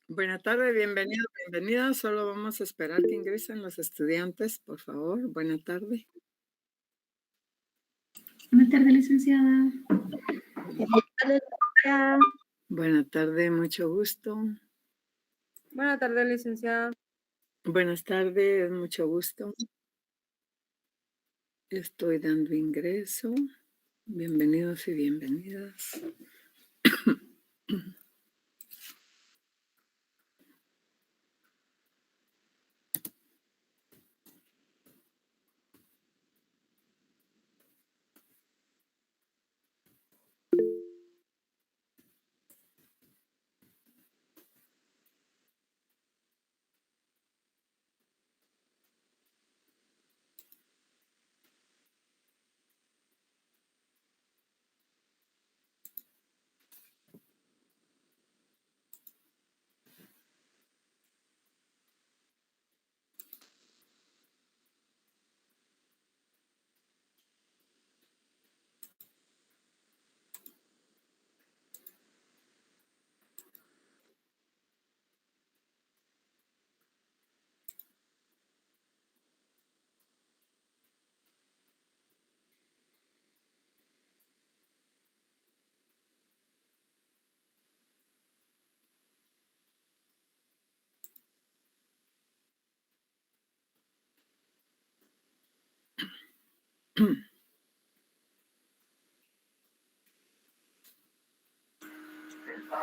Buenas tardes, bienvenidos, bienvenidas. Solo vamos a esperar que ingresen los estudiantes, por favor. Buenas tardes. Buenas tardes, licenciada. Buenas tardes, mucho gusto. Buenas tardes, licenciada. Buenas tardes, mucho gusto. Estoy dando ingreso. Bienvenidos y bienvenidas.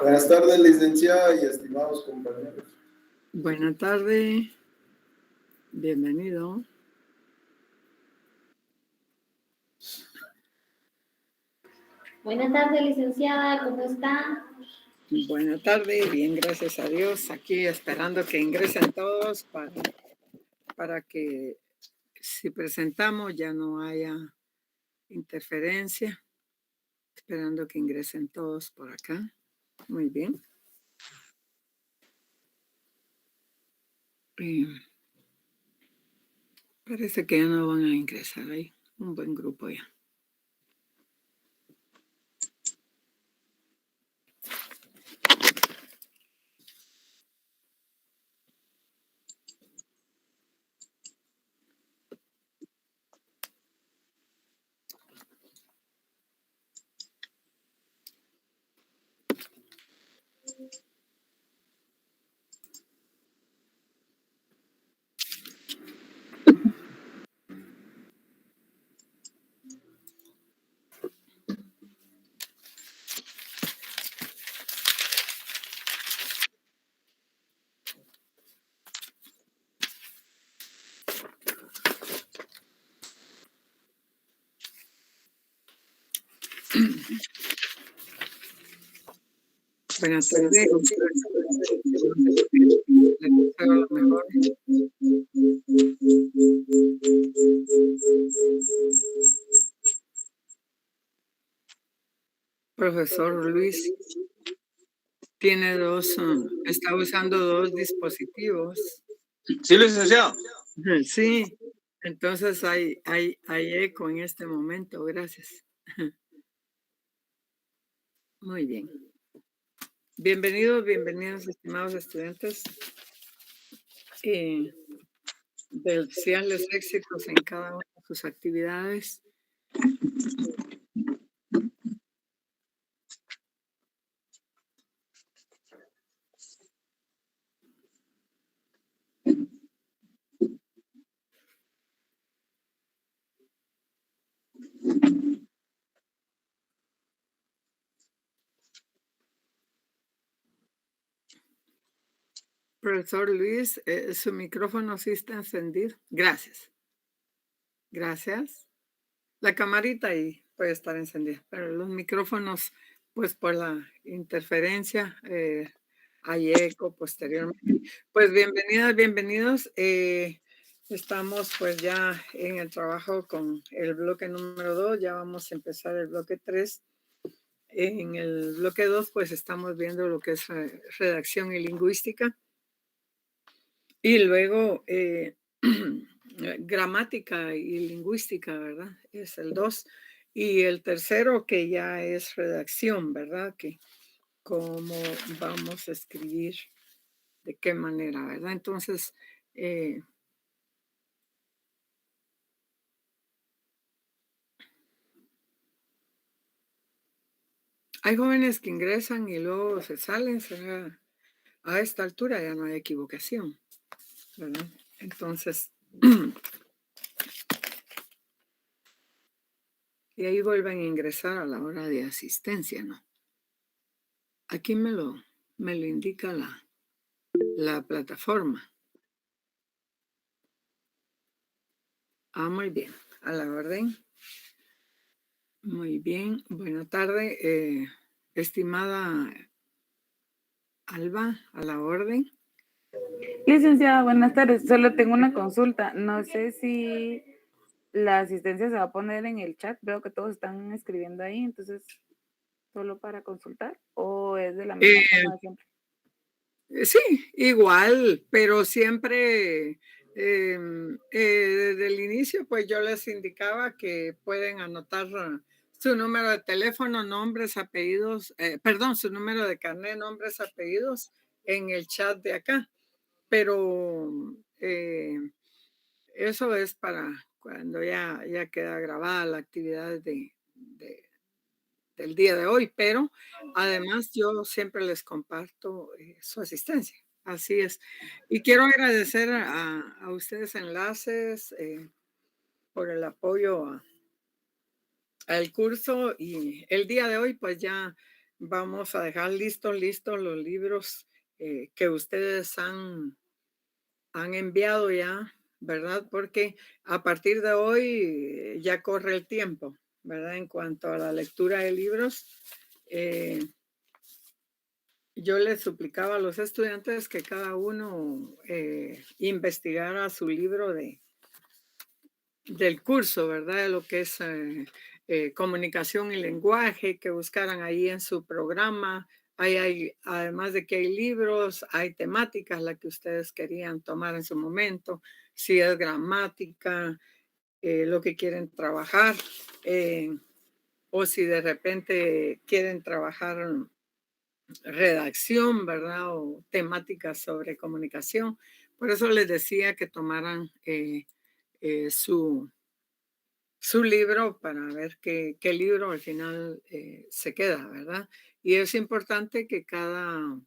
Buenas tardes, licenciada y estimados compañeros. Buenas tardes. Bienvenido. Buenas tardes, licenciada. ¿Cómo está? Buenas tardes, bien, gracias a Dios. Aquí esperando que ingresen todos para que si presentamos ya no haya interferencia. Esperando que ingresen todos por acá. Muy bien. Parece que ya no van a ingresar ahí. Un buen grupo ya. Buenas tardes. Les deseo lo mejor. Profesor Luis tiene está usando dos dispositivos. Sí, licenciado. Sí, entonces hay eco en este momento. Gracias. Muy bien. Bienvenidos, estimados estudiantes. Desearles éxitos en cada una de sus actividades. Profesor Luis, su micrófono sí está encendido. Gracias. Gracias. La camarita ahí puede estar encendida, pero los micrófonos, pues por la interferencia, hay eco posteriormente. Pues bienvenidas, bienvenidos. Estamos pues ya en el trabajo con el bloque número 2, ya vamos a empezar el bloque 3. En el bloque 2 pues estamos viendo lo que es redacción y lingüística. Y luego gramática y lingüística, ¿verdad? Es el 2. Y el tercero que ya es redacción, ¿verdad? Que cómo vamos a escribir de qué manera, ¿verdad? Entonces, hay jóvenes que ingresan y luego se salen, a esta altura ya no hay equivocación, ¿verdad? Entonces, y ahí vuelven a ingresar a la hora de asistencia, ¿no? Aquí me lo indica la plataforma. Muy bien, a la orden. Muy bien, buena tarde, estimada Alba, a la orden. Licenciada, buenas tardes. Solo tengo una consulta. No sé si la asistencia se va a poner en el chat. Veo que todos están escribiendo ahí, entonces, ¿solo para consultar? ¿O es de la misma forma de siempre? Sí, igual, pero siempre desde el inicio, pues yo les indicaba que pueden anotar su número de teléfono, nombres, apellidos, perdón, su número de carnet, nombres, apellidos en el chat de acá. Pero eso es para cuando ya queda grabada la actividad del día de hoy, pero además yo siempre les comparto su asistencia. Así es. Y quiero agradecer a ustedes enlaces por el apoyo al curso, y el día de hoy pues ya vamos a dejar listos los libros que ustedes han enviado ya, ¿verdad? Porque a partir de hoy ya corre el tiempo, ¿verdad? En cuanto a la lectura de libros, yo les suplicaba a los estudiantes que cada uno investigara su libro del curso, ¿verdad? De lo que es comunicación y lenguaje, que buscaran ahí en su programa. Además de que hay libros, hay temáticas, las que ustedes querían tomar en su momento, si es gramática, lo que quieren trabajar, o si de repente quieren trabajar redacción, ¿verdad? O temáticas sobre comunicación. Por eso les decía que tomaran su libro para ver qué libro al final se queda, ¿verdad? Y es importante que cada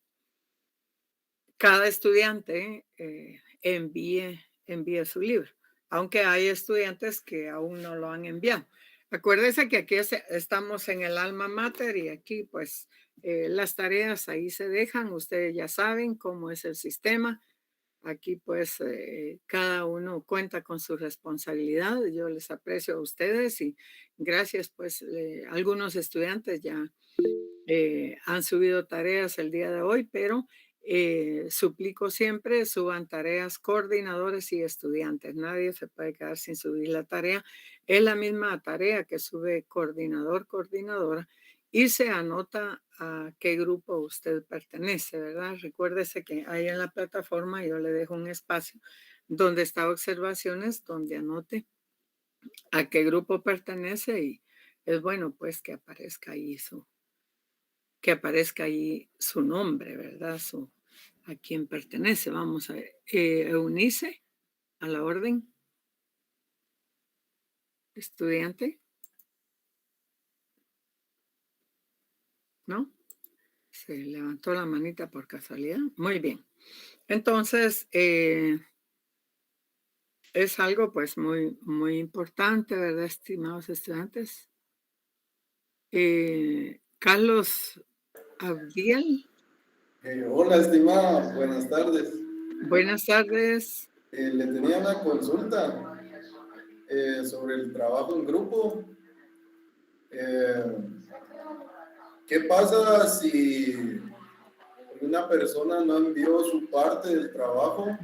estudiante envíe su libro, aunque hay estudiantes que aún no lo han enviado. Acuérdense que aquí estamos en el alma mater y aquí pues las tareas ahí se dejan, ustedes ya saben cómo es el sistema. Aquí pues cada uno cuenta con su responsabilidad. Yo les aprecio a ustedes y gracias, pues algunos estudiantes ya han subido tareas el día de hoy, pero suplico siempre suban tareas coordinadores y estudiantes. Nadie se puede quedar sin subir la tarea. Es la misma tarea que sube coordinador, coordinadora, y se anota a qué grupo usted pertenece, ¿verdad? Recuérdese que ahí en la plataforma yo le dejo un espacio donde está observaciones, donde anote a qué grupo pertenece, y es bueno pues que aparezca ahí su nombre, ¿verdad? A quién pertenece. Vamos a ver. Eunice, a la orden. Estudiante. ¿No? Se levantó la manita por casualidad. Muy bien. Entonces, es algo pues muy, muy importante, ¿verdad, estimados estudiantes? Carlos Abdiel. Hola, estimada, buenas tardes. Buenas tardes. Le tenía una consulta sobre el trabajo en grupo. ¿Qué pasa si una persona no envió su parte del trabajo?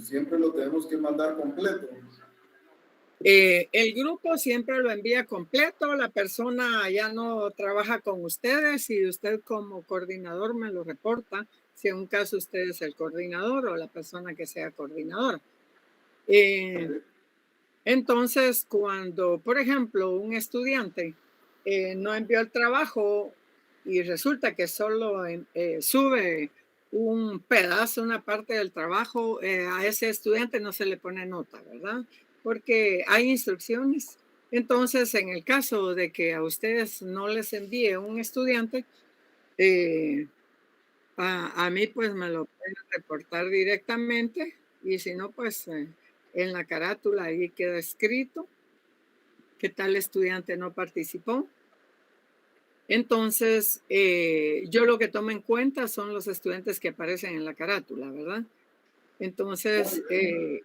Siempre lo tenemos que mandar completo. El grupo siempre lo envía completo, la persona ya no trabaja con ustedes y usted como coordinador me lo reporta, si en un caso usted es el coordinador o la persona que sea coordinadora. Entonces, cuando, por ejemplo, un estudiante no envió el trabajo y resulta que solo sube un pedazo, una parte del trabajo, a ese estudiante no se le pone nota, ¿verdad? Porque hay instrucciones. Entonces, en el caso de que a ustedes no les envíe un estudiante, a mí pues me lo pueden reportar directamente y si no, pues en la carátula ahí queda escrito que tal estudiante no participó. Entonces, yo lo que tomo en cuenta son los estudiantes que aparecen en la carátula, ¿verdad? Entonces,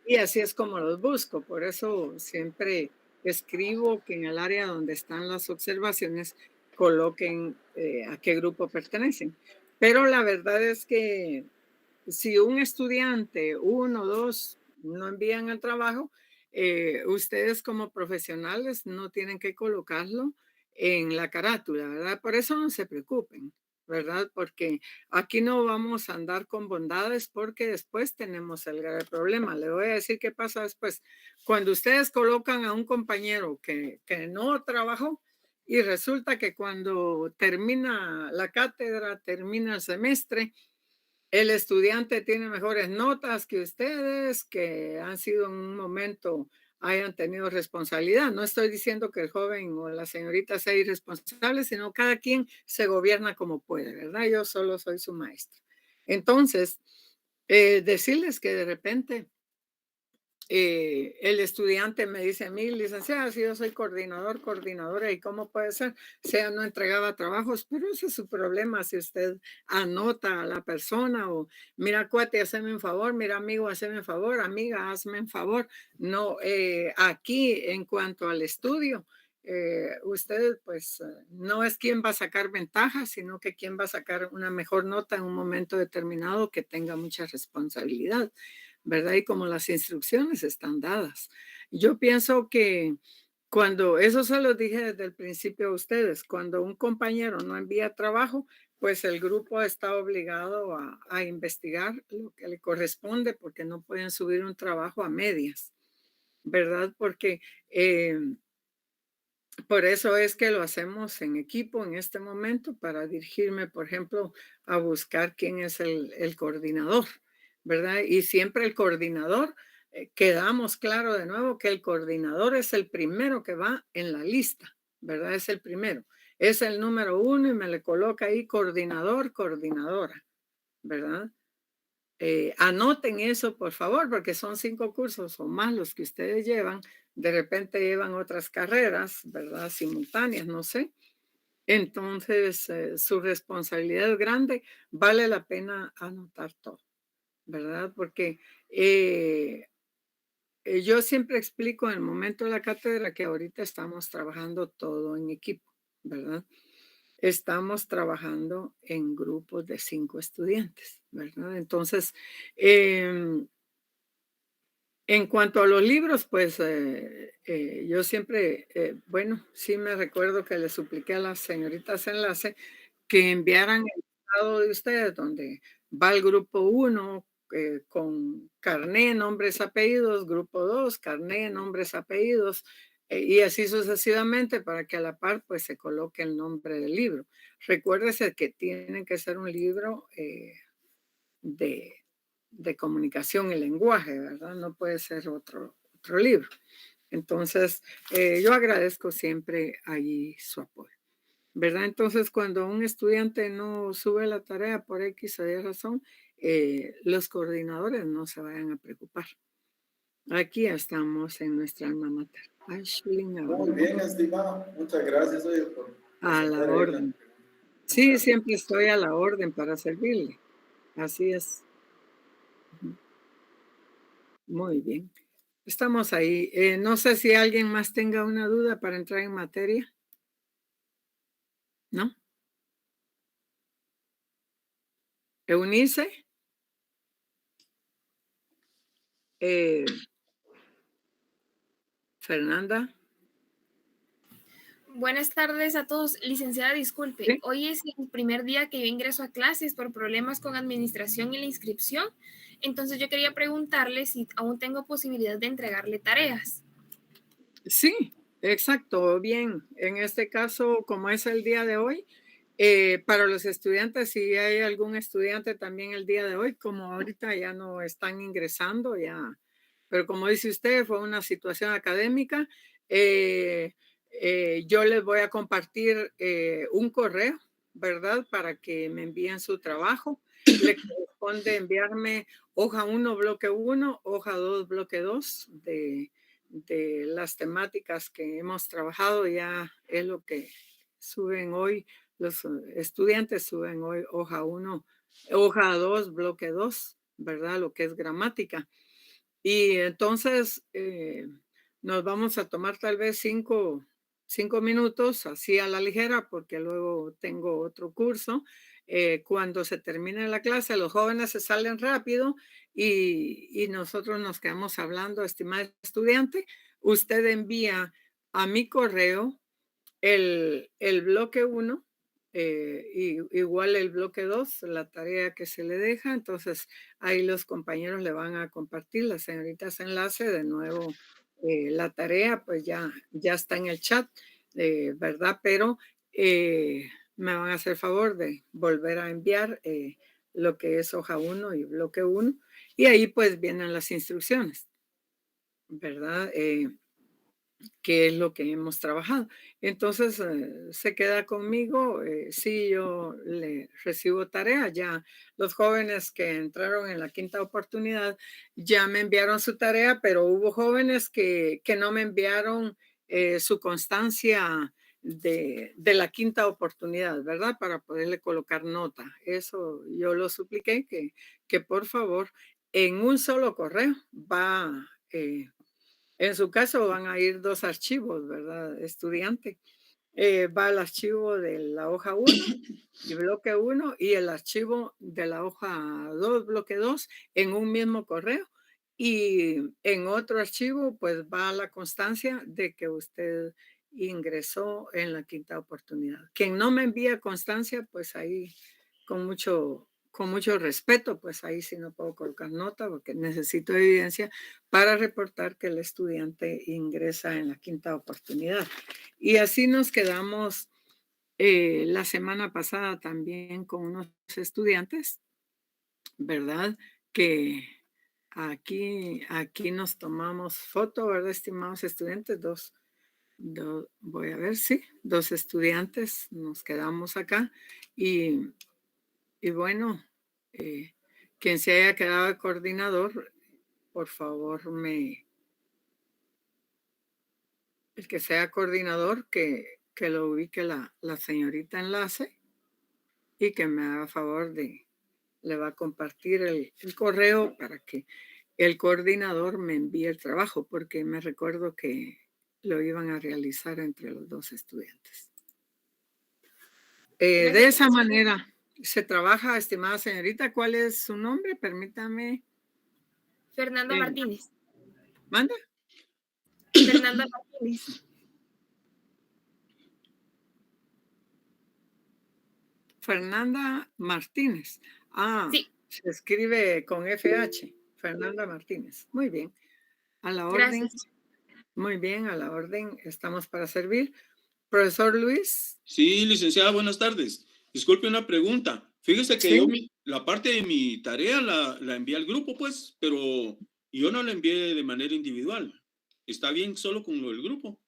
y así es como los busco. Por eso siempre escribo que en el área donde están las observaciones coloquen a qué grupo pertenecen. Pero la verdad es que si un estudiante, uno o dos, no envían el trabajo, ustedes como profesionales no tienen que colocarlo en la carátula, ¿verdad? Por eso no se preocupen, ¿verdad? Porque aquí no vamos a andar con bondades porque después tenemos el grave problema. Le voy a decir qué pasa después. Cuando ustedes colocan a un compañero que no trabajó y resulta que cuando termina la cátedra, termina el semestre, el estudiante tiene mejores notas que ustedes, que han sido en un momento, hayan tenido responsabilidad. No estoy diciendo que el joven o la señorita sea irresponsable, sino cada quien se gobierna como puede, ¿verdad? Yo solo soy su maestra. Entonces, decirles que de repente el estudiante me dice a mí, licenciada, si yo soy coordinadora, ¿y cómo puede ser? Sea no entregaba trabajos, pero ese es su problema. Si usted anota a la persona o mira, cuate, hazme un favor, mira, amigo, hazme un favor, amiga, hazme un favor. No, aquí en cuanto al estudio, usted pues no es quien va a sacar ventaja, sino que quien va a sacar una mejor nota en un momento determinado que tenga mucha responsabilidad, ¿verdad? Y como las instrucciones están dadas. Yo pienso que cuando, eso se lo dije desde el principio a ustedes, cuando un compañero no envía trabajo, pues el grupo está obligado a investigar lo que le corresponde porque no pueden subir un trabajo a medias, ¿verdad? Porque por eso es que lo hacemos en equipo en este momento para dirigirme, por ejemplo, a buscar quién es el coordinador, ¿verdad? Y siempre el coordinador, quedamos claro de nuevo que el coordinador es el primero que va en la lista, ¿verdad? Es el primero. Es el número 1 y me le coloca ahí coordinador, coordinadora, ¿verdad? Anoten eso, por favor, porque son 5 cursos o más los que ustedes llevan. De repente llevan otras carreras, ¿verdad? Simultáneas, no sé. Entonces, su responsabilidad es grande. Vale la pena anotar todo, ¿verdad? Porque yo siempre explico en el momento de la cátedra que ahorita estamos trabajando todo en equipo, ¿verdad? Estamos trabajando en grupos de 5 estudiantes, ¿verdad? Entonces, en cuanto a los libros, pues yo siempre, bueno, sí me recuerdo que le supliqué a las señoritas enlace que enviaran el estado de ustedes donde va el grupo 1 con carné, nombres, apellidos, grupo 2, carné, nombres, apellidos, y así sucesivamente para que a la par pues se coloque el nombre del libro. Recuérdese que tiene que ser un libro de comunicación y lenguaje, ¿verdad? No puede ser otro libro. Entonces, yo agradezco siempre ahí su apoyo, ¿verdad? Entonces, cuando un estudiante no sube la tarea por X o Y razón, los coordinadores no se vayan a preocupar. Aquí estamos en nuestra alma mater. Ashley Muy Navarro. bien, estimado. Muchas gracias, oye, por A la responder ahí orden. Sí, siempre estoy a la orden para servirle. Así es. Muy bien. Estamos ahí. No sé si alguien más tenga una duda para entrar en materia. ¿No? Eunice. Fernanda. Buenas tardes a todos. Licenciada, disculpe, ¿Sí? hoy es el primer día que yo ingreso a clases por problemas con administración y la inscripción. Entonces yo quería preguntarle si aún tengo posibilidad de entregarle tareas. Sí, exacto. Bien, en este caso, como es el día de hoy, Para los estudiantes, si hay algún estudiante también el día de hoy, como ahorita ya no están ingresando, ya, pero como dice usted, fue una situación académica, yo les voy a compartir un correo, ¿verdad? Para que me envíen su trabajo. Le corresponde enviarme hoja 1, bloque 1, hoja 2, bloque 2 de las temáticas que hemos trabajado. Ya es lo que suben hoy. Los estudiantes suben hoy hoja 1, hoja 2, bloque 2, ¿verdad? Lo que es gramática. Y entonces nos vamos a tomar tal vez 5 minutos, así a la ligera, porque luego tengo otro curso. Cuando se termine la clase, los jóvenes se salen rápido y nosotros nos quedamos hablando, estimado estudiante. Usted envía a mi correo el bloque 1, igual el bloque 2, la tarea que se le deja. Entonces, ahí los compañeros le van a compartir, las señoritas enlace, de nuevo la tarea, pues ya está en el chat, ¿verdad? Pero me van a hacer favor de volver a enviar lo que es hoja 1 y bloque 1, y ahí pues vienen las instrucciones, ¿verdad? Que es lo que hemos trabajado. Entonces, se queda conmigo. Sí, yo le recibo tarea. Ya los jóvenes que entraron en la quinta oportunidad ya me enviaron su tarea, pero hubo jóvenes que no me enviaron su constancia de la quinta oportunidad, ¿verdad? Para poderle colocar nota. Eso yo lo supliqué, que por favor, en un solo correo va... en su caso van a ir 2 archivos, ¿verdad? Estudiante. Va el archivo de la hoja 1 y bloque 1 y el archivo de la hoja 2, bloque 2 en un mismo correo. Y en otro archivo, pues va la constancia de que usted ingresó en la quinta oportunidad. Quien no me envía constancia, pues ahí con mucho respeto, pues ahí sí no puedo colocar nota porque necesito evidencia para reportar que el estudiante ingresa en la quinta oportunidad. Y así nos quedamos la semana pasada también con unos estudiantes, ¿verdad? Que aquí nos tomamos foto, ¿verdad, estimados estudiantes? Voy a ver, sí, 2 estudiantes nos quedamos acá y bueno, quien se haya quedado de coordinador, por favor, el que sea coordinador, que lo ubique la señorita enlace y que me haga favor le va a compartir el correo para que el coordinador me envíe el trabajo, porque me recuerdo que lo iban a realizar entre los 2 estudiantes. De esa manera se trabaja, estimada señorita. ¿Cuál es su nombre? Permítame. Fernanda Martínez. ¿Manda? Fernanda Martínez. Fernanda Martínez. Sí. Se escribe con FH. Fernanda Martínez. Muy bien. A la orden. Gracias. Muy bien, a la orden. Estamos para servir. Profesor Luis. Sí, licenciada, buenas tardes. Disculpe una pregunta. Fíjese que Sí. yo la parte de mi tarea la envié al grupo, pues, pero yo no la envié de manera individual. ¿Está bien solo con lo del grupo?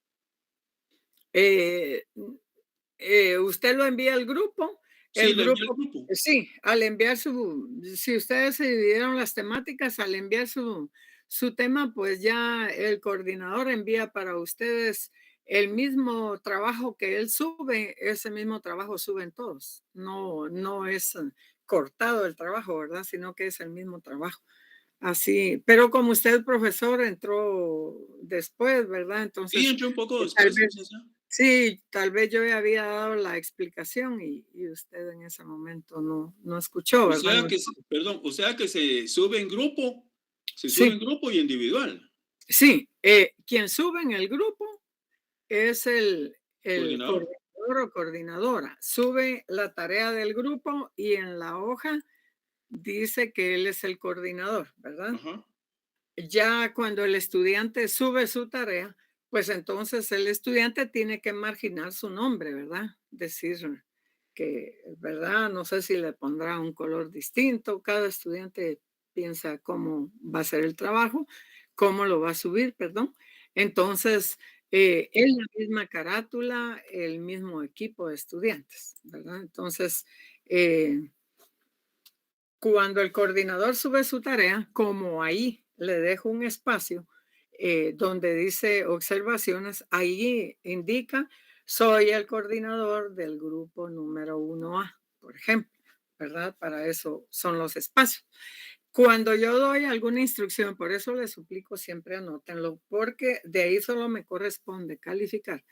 Usted lo envía al grupo. Sí, El la envié al grupo, grupo. sí, al enviar si ustedes se dividieron las temáticas, al enviar su tema, pues ya el coordinador envía para ustedes el mismo trabajo que él sube, ese mismo trabajo suben todos. No es cortado el trabajo, ¿verdad? Sino que es el mismo trabajo. Así, pero como usted, profesor, entró después, ¿verdad? Entonces, Sí, entré un poco tal después, vez, licenciada. sí, tal vez yo ya había dado la explicación y usted en ese momento no escuchó, O sea ¿verdad? que, perdón, o sea que se sube en grupo, se Sí. sube en grupo y individual. Sí, quien sube en el grupo es el Coordinador. coordinador o coordinadora. Sube la tarea del grupo y en la hoja dice que él es el coordinador, ¿verdad? Ajá. Ya cuando el estudiante sube su tarea, pues entonces el estudiante tiene que marginar su nombre, ¿verdad? Decir porque, ¿verdad? No sé si le pondrá un color distinto. Cada estudiante piensa cómo va a ser el trabajo, cómo lo va a subir, perdón. Entonces, es la misma carátula, el mismo equipo de estudiantes, ¿verdad? Entonces, cuando el coordinador sube su tarea, como ahí le dejo un espacio donde dice observaciones, ahí indica, soy el coordinador del grupo número 1A, por ejemplo, ¿verdad? Para eso son los espacios. Cuando yo doy alguna instrucción, por eso les suplico siempre anótenlo, porque de ahí solo me corresponde calificar.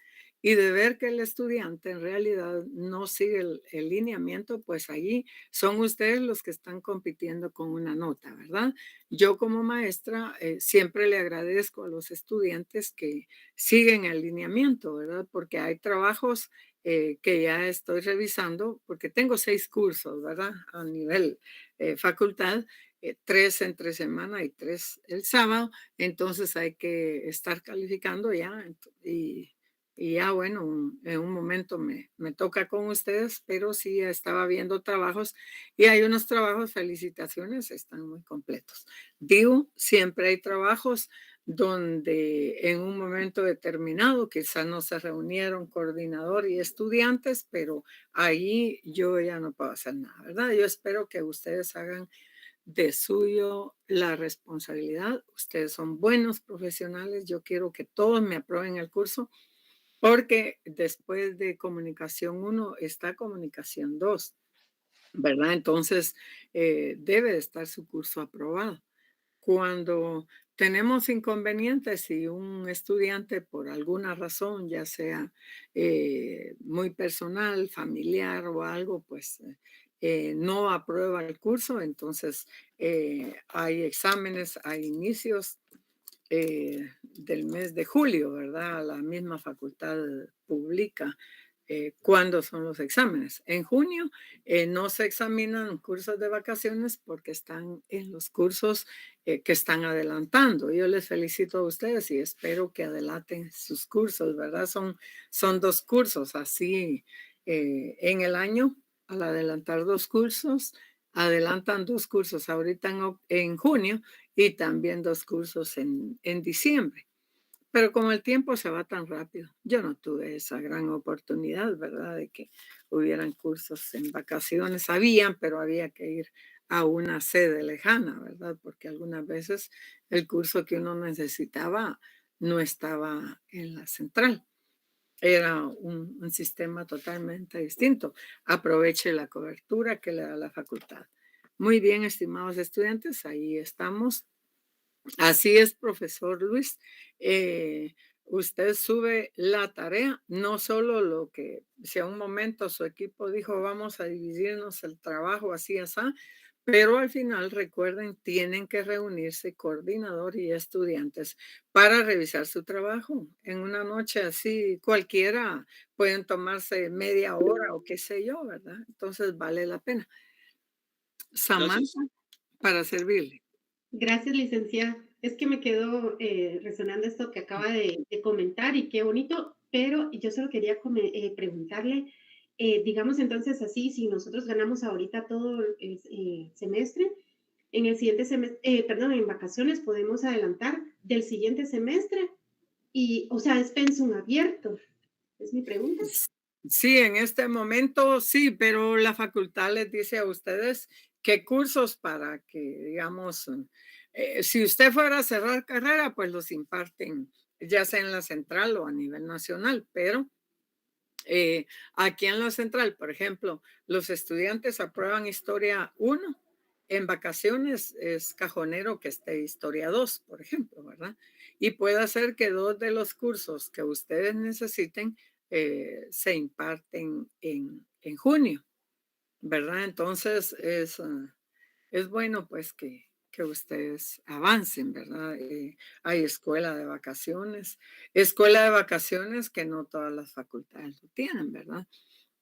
Y de ver que el estudiante en realidad no sigue el lineamiento, pues allí son ustedes los que están compitiendo con una nota, ¿verdad? Yo como maestra siempre le agradezco a los estudiantes que siguen el lineamiento, ¿verdad? Porque hay trabajos que ya estoy revisando, porque tengo 6 cursos, ¿verdad? A nivel facultad, 3 entre semana y 3 el sábado, entonces hay que estar calificando ya y ya bueno, en un momento me toca con ustedes, pero sí estaba viendo trabajos y hay unos trabajos, felicitaciones, están muy completos. Digo, siempre hay trabajos donde en un momento determinado quizás no se reunieron coordinador y estudiantes, pero ahí yo ya no puedo hacer nada, ¿verdad? Yo espero que ustedes hagan de suyo la responsabilidad. Ustedes son buenos profesionales. Yo quiero que todos me aprueben el curso porque después de comunicación 1 está comunicación 2, ¿verdad? Entonces debe de estar su curso aprobado. Cuando tenemos inconvenientes y un estudiante por alguna razón, ya sea muy personal, familiar o algo, pues no aprueba el curso, entonces hay exámenes, hay inicios del mes de julio, ¿verdad? La misma facultad publica cuándo son los exámenes. En junio no se examinan cursos de vacaciones porque están en los cursos que están adelantando. Yo les felicito a ustedes y espero que adelanten sus cursos, ¿verdad? Son 2 cursos, así en el año, al adelantar 2 cursos, adelantan 2 cursos ahorita en junio y también 2 cursos en diciembre. Pero como el tiempo se va tan rápido, yo no tuve esa gran oportunidad, ¿verdad? De que hubieran cursos en vacaciones. Habían, pero había que ir a una sede lejana, ¿verdad? Porque algunas veces el curso que uno necesitaba no estaba en la central. Era un sistema totalmente distinto. Aproveche la cobertura que le da la facultad. Muy bien, estimados estudiantes, ahí estamos. Así es, profesor Luis. Usted sube la tarea, no solo lo que, si a un momento su equipo dijo vamos a dividirnos el trabajo así, así, pero al final recuerden, tienen que reunirse coordinador y estudiantes para revisar su trabajo. En una noche así cualquiera pueden tomarse media hora o qué sé yo, ¿verdad? Entonces vale la pena. Gracias. Samantha, para servirle. Gracias, licenciada. Es que me quedó resonando esto que acaba de comentar y qué bonito, pero yo solo quería preguntarle, digamos entonces así, si nosotros ganamos ahorita todo el semestre, en el siguiente semestre, perdón, en vacaciones podemos adelantar del siguiente semestre y, o sea, es pensum abierto, es mi pregunta. Sí, en este momento sí, pero la facultad les dice a ustedes qué cursos para que, digamos, si usted fuera a cerrar carrera, pues los imparten ya sea en la central o a nivel nacional, pero aquí en la central, por ejemplo, los estudiantes aprueban historia 1, en vacaciones es cajonero que esté historia 2, por ejemplo, ¿verdad? Y puede ser que 2 de los cursos que ustedes necesiten se imparten en junio, ¿verdad? Entonces es bueno pues que ustedes avancen, ¿verdad? Hay escuela de vacaciones que no todas las facultades lo tienen, ¿verdad?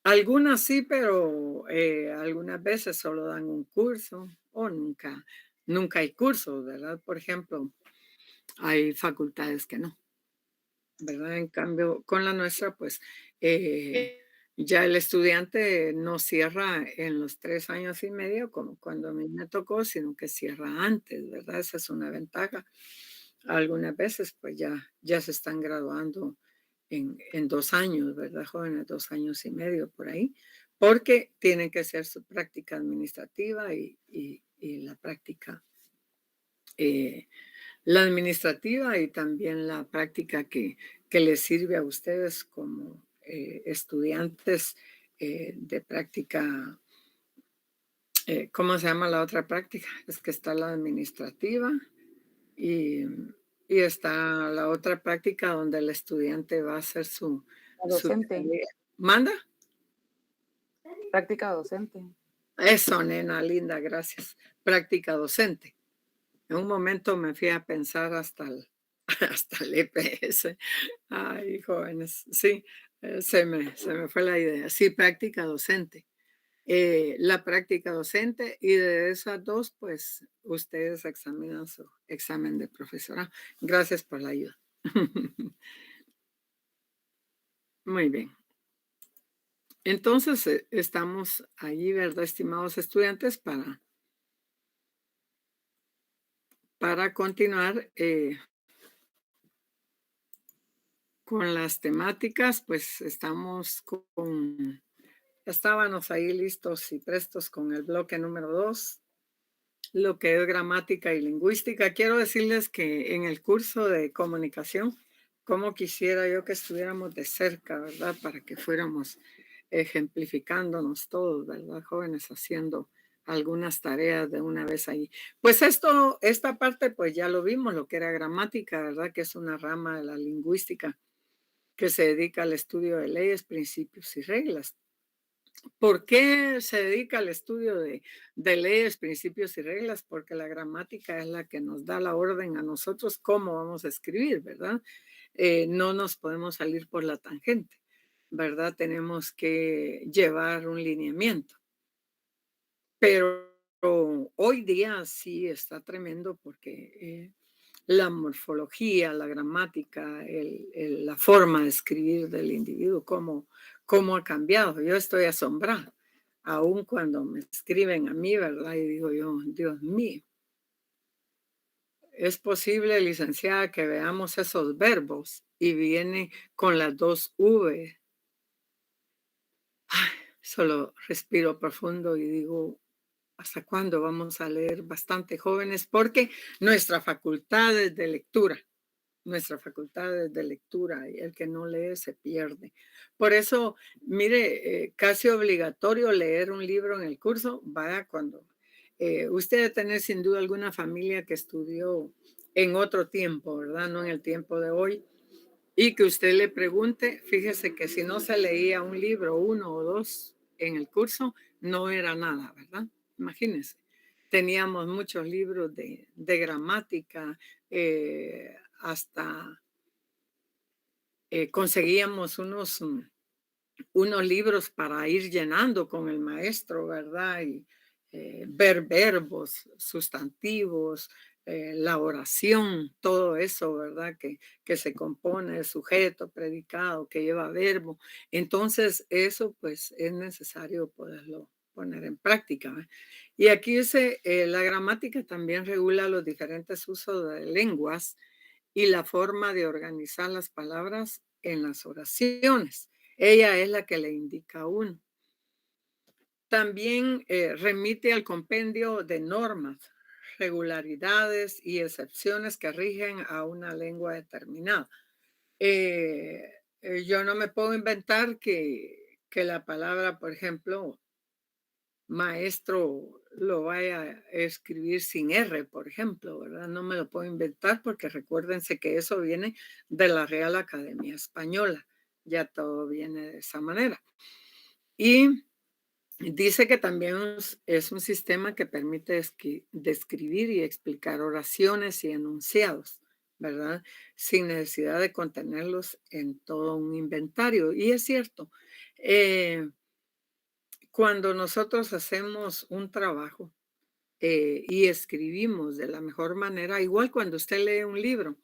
Algunas sí, pero algunas veces solo dan un curso o nunca hay cursos, ¿verdad? Por ejemplo, hay facultades que no, ¿verdad? En cambio, con la nuestra, pues Ya el estudiante no cierra en los 3 años y medio, como cuando a mí me tocó, sino que cierra antes, ¿verdad? Esa es una ventaja. Algunas veces, pues ya se están graduando en 2 años, ¿verdad, jóvenes? 2 años y medio por ahí, porque tienen que hacer su práctica administrativa y la práctica, la administrativa y también la práctica que les sirve a ustedes como estudiantes de práctica. ¿Cómo se llama la otra práctica? Es que está la administrativa y, y está la otra práctica donde el estudiante va a hacer su Docente, tarea. ¿Manda? práctica docente. Eso, nena linda, gracias. Práctica docente. En un momento me fui a pensar hasta el, hasta el EPS. Ay, jóvenes, sí, se me fue la idea. Sí, práctica docente. La práctica docente y de esas dos, pues ustedes examinan su examen de profesorado. Gracias por la ayuda. Muy bien. Entonces, estamos allí, ¿verdad, estimados estudiantes? Para continuar con las temáticas, pues estábamos ahí listos y prestos con el bloque número 2, lo que es gramática y lingüística. Quiero decirles que en el curso de comunicación, como quisiera yo que estuviéramos de cerca, ¿verdad? Para que fuéramos ejemplificándonos todos, ¿verdad? Jóvenes haciendo algunas tareas de una vez ahí. Pues esta parte, pues ya lo vimos, lo que era gramática, ¿verdad? Que es una rama de la lingüística que se dedica al estudio de leyes, principios y reglas. ¿Por qué se dedica al estudio de leyes, principios y reglas? Porque la gramática es la que nos da la orden a nosotros cómo vamos a escribir, ¿verdad? No nos podemos salir por la tangente, ¿verdad? Tenemos que llevar un lineamiento. Pero hoy día sí está tremendo porque la morfología, la gramática, la forma de escribir del individuo, cómo ha cambiado. Yo estoy asombrada, aun cuando me escriben a mí, ¿verdad? Y digo yo, Dios mío, es posible, licenciada, que veamos esos verbos y viene con las 2 V. Ay, solo respiro profundo y digo, ¿hasta cuándo vamos a leer bastante jóvenes? Porque nuestra facultad es de lectura. Nuestra facultad es de lectura y el que no lee se pierde. Por eso, mire, casi obligatorio leer un libro en el curso, vaya cuando usted debe tener sin duda alguna familia que estudió en otro tiempo, ¿verdad? No en el tiempo de hoy. Y que usted le pregunte, fíjese que si no se leía un libro, 1 o 2 en el curso, no era nada, ¿verdad? Imagínense. Teníamos muchos libros de gramática, hasta conseguíamos unos libros para ir llenando con el maestro, ¿verdad? Y ver verbos, sustantivos, la oración, todo eso, ¿verdad? Que se compone de sujeto, predicado, que lleva verbo. Entonces, eso pues es necesario poderlo poner en práctica, ¿verdad? Y aquí dice, la gramática también regula los diferentes usos de lenguas y la forma de organizar las palabras en las oraciones. Ella es la que le indica a uno. También remite al compendio de normas, regularidades y excepciones que rigen a una lengua determinada. Yo no me puedo inventar que la palabra, por ejemplo, maestro lo vaya a escribir sin R, por ejemplo, ¿verdad? No me lo puedo inventar porque recuérdense que eso viene de la Real Academia Española. Ya todo viene de esa manera. Y dice que también es un sistema que permite describir y explicar oraciones y enunciados, ¿verdad? Sin necesidad de contenerlos en todo un inventario. Y es cierto, cuando nosotros hacemos un trabajo y escribimos de la mejor manera, igual cuando usted lee un libro,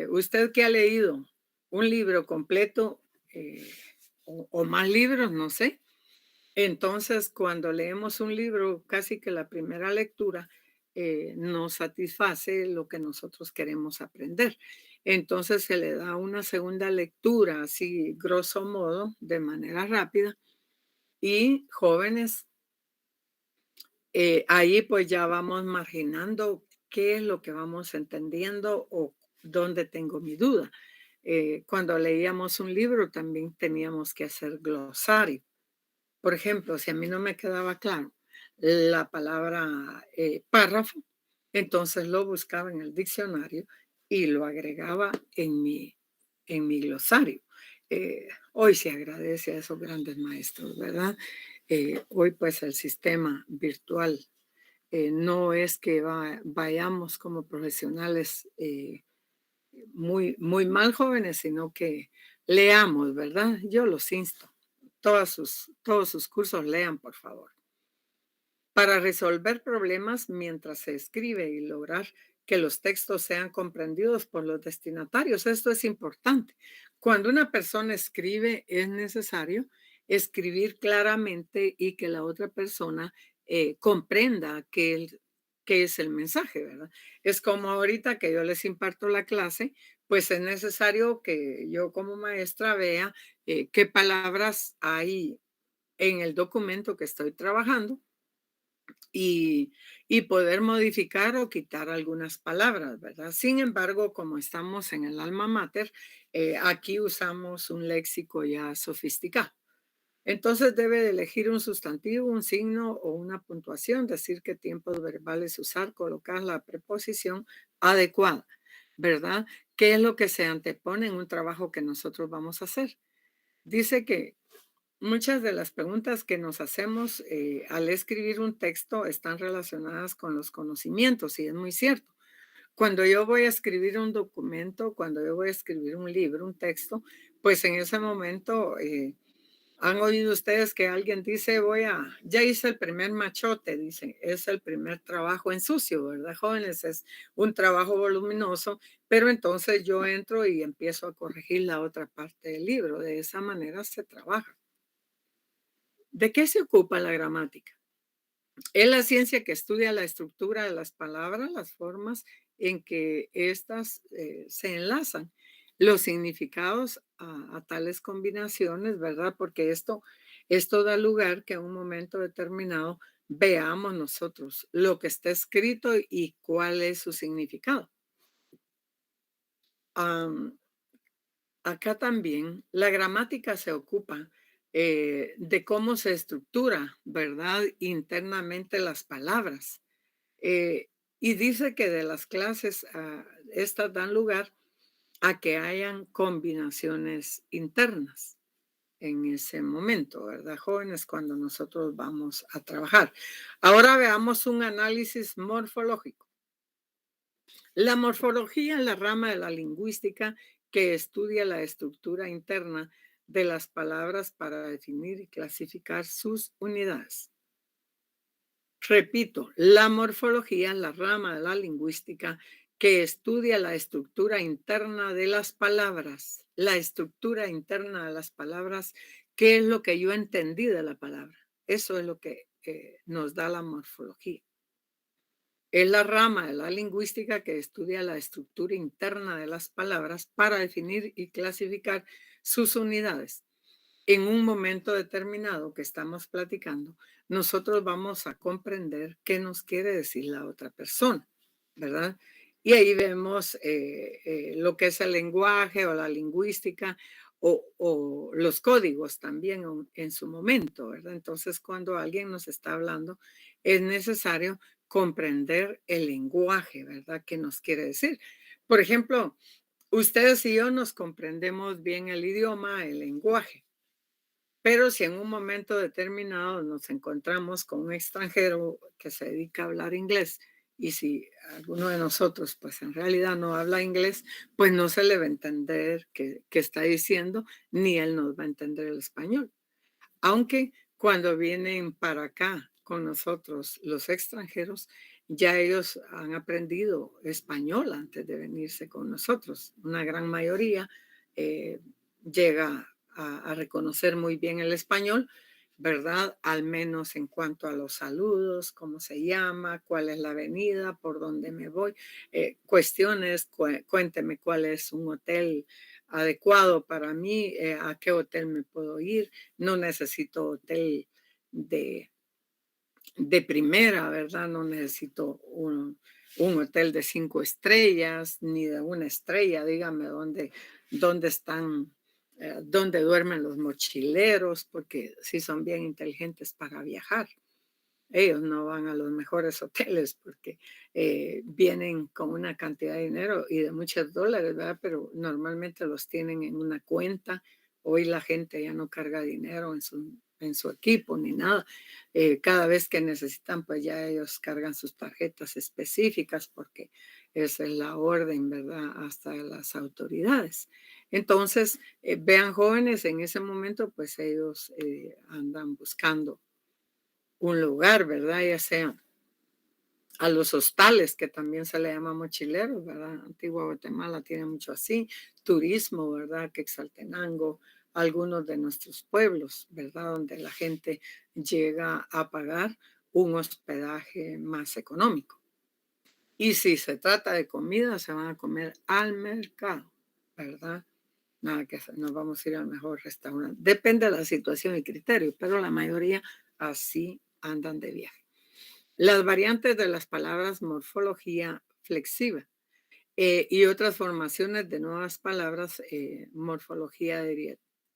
usted que ha leído un libro completo o más libros, no sé. Entonces, cuando leemos un libro, casi que la primera lectura nos satisface lo que nosotros queremos aprender. Entonces se le da una segunda lectura, así grosso modo, de manera rápida. Y jóvenes, ahí pues ya vamos marginando qué es lo que vamos entendiendo o dónde tengo mi duda. Cuando leíamos un libro también teníamos que hacer glosario. Por ejemplo, si a mí no me quedaba claro la palabra párrafo, entonces lo buscaba en el diccionario y lo agregaba en mi glosario. Hoy se agradece a esos grandes maestros, ¿verdad? Hoy pues el sistema virtual no es que vayamos como profesionales muy mal jóvenes, sino que leamos, ¿verdad? Yo los insto. Todos sus cursos lean, por favor. Para resolver problemas mientras se escribe y lograr que los textos sean comprendidos por los destinatarios. Esto es importante. Cuando una persona escribe, es necesario escribir claramente y que la otra persona comprenda qué es el mensaje, ¿verdad? Es como ahorita que yo les imparto la clase, pues es necesario que yo como maestra vea qué palabras hay en el documento que estoy trabajando y poder modificar o quitar algunas palabras, ¿verdad? Sin embargo, como estamos en el alma mater, aquí usamos un léxico ya sofisticado. Entonces debe de elegir un sustantivo, un signo o una puntuación, decir qué tiempos verbales usar, colocar la preposición adecuada, ¿verdad? ¿Qué es lo que se antepone en un trabajo que nosotros vamos a hacer? Dice que muchas de las preguntas que nos hacemos al escribir un texto están relacionadas con los conocimientos y es muy cierto. Cuando yo voy a escribir un documento, cuando yo voy a escribir un libro, un texto, pues en ese momento han oído ustedes que alguien dice, ya hice el primer machote, dice, es el primer trabajo en sucio, ¿verdad, jóvenes? Es un trabajo voluminoso, pero entonces yo entro y empiezo a corregir la otra parte del libro. De esa manera se trabaja. ¿De qué se ocupa la gramática? Es la ciencia que estudia la estructura de las palabras, las formas en que éstas se enlazan, los significados a tales combinaciones, ¿verdad? Porque esto da lugar que en un momento determinado veamos nosotros lo que está escrito y cuál es su significado. Acá también la gramática se ocupa de cómo se estructura, ¿verdad? Internamente las palabras. Eh, y dice que de las clases, estas dan lugar a que hayan combinaciones internas en ese momento, ¿verdad, jóvenes? Cuando nosotros vamos a trabajar. Ahora veamos un análisis morfológico. La morfología es la rama de la lingüística que estudia la estructura interna de las palabras para definir y clasificar sus unidades. Repito, la morfología es la rama de la lingüística que estudia la estructura interna de las palabras. La estructura interna de las palabras, ¿qué es lo que yo entendí de la palabra? Eso es lo que nos da la morfología. Es la rama de la lingüística que estudia la estructura interna de las palabras para definir y clasificar sus unidades. En un momento determinado que estamos platicando, nosotros vamos a comprender qué nos quiere decir la otra persona, ¿verdad? Y ahí vemos lo que es el lenguaje o la lingüística o los códigos también en su momento, ¿verdad? Entonces, cuando alguien nos está hablando, es necesario comprender el lenguaje, ¿verdad? ¿Qué nos quiere decir? Por ejemplo, ustedes y yo nos comprendemos bien el idioma, el lenguaje. Pero si en un momento determinado nos encontramos con un extranjero que se dedica a hablar inglés y si alguno de nosotros pues en realidad no habla inglés, pues no se le va a entender qué está diciendo, ni él nos va a entender el español. Aunque cuando vienen para acá con nosotros los extranjeros, ya ellos han aprendido español antes de venirse con nosotros. Una gran mayoría llega a reconocer muy bien el español, ¿verdad? Al menos en cuanto a los saludos, cómo se llama, cuál es la avenida, por dónde me voy, cuestiones, cuénteme cuál es un hotel adecuado para mí, a qué hotel me puedo ir, no necesito hotel de, de primera, ¿verdad? No necesito un hotel de 5 estrellas ni de 1 estrella, dígame dónde están, dónde duermen los mochileros, porque sí son bien inteligentes para viajar. Ellos no van a los mejores hoteles porque vienen con una cantidad de dinero y de muchos dólares, ¿verdad? Pero normalmente los tienen en una cuenta. Hoy la gente ya no carga dinero en su equipo ni nada. Cada vez que necesitan, pues ya ellos cargan sus tarjetas específicas porque esa es la orden, ¿verdad? Hasta de las autoridades. Entonces, vean jóvenes, en ese momento, pues ellos andan buscando un lugar, ¿verdad? Ya sea a los hostales, que también se le llama mochileros, ¿verdad? Antigua Guatemala tiene mucho así, turismo, ¿verdad? Quetzaltenango, algunos de nuestros pueblos, ¿verdad? Donde la gente llega a pagar un hospedaje más económico. Y si se trata de comida, se van a comer al mercado, ¿verdad? Nada que nos vamos a ir al mejor restaurante. Depende de la situación y criterio, pero la mayoría así andan de viaje. Las variantes de las palabras morfología flexiva y otras formaciones de nuevas palabras, morfología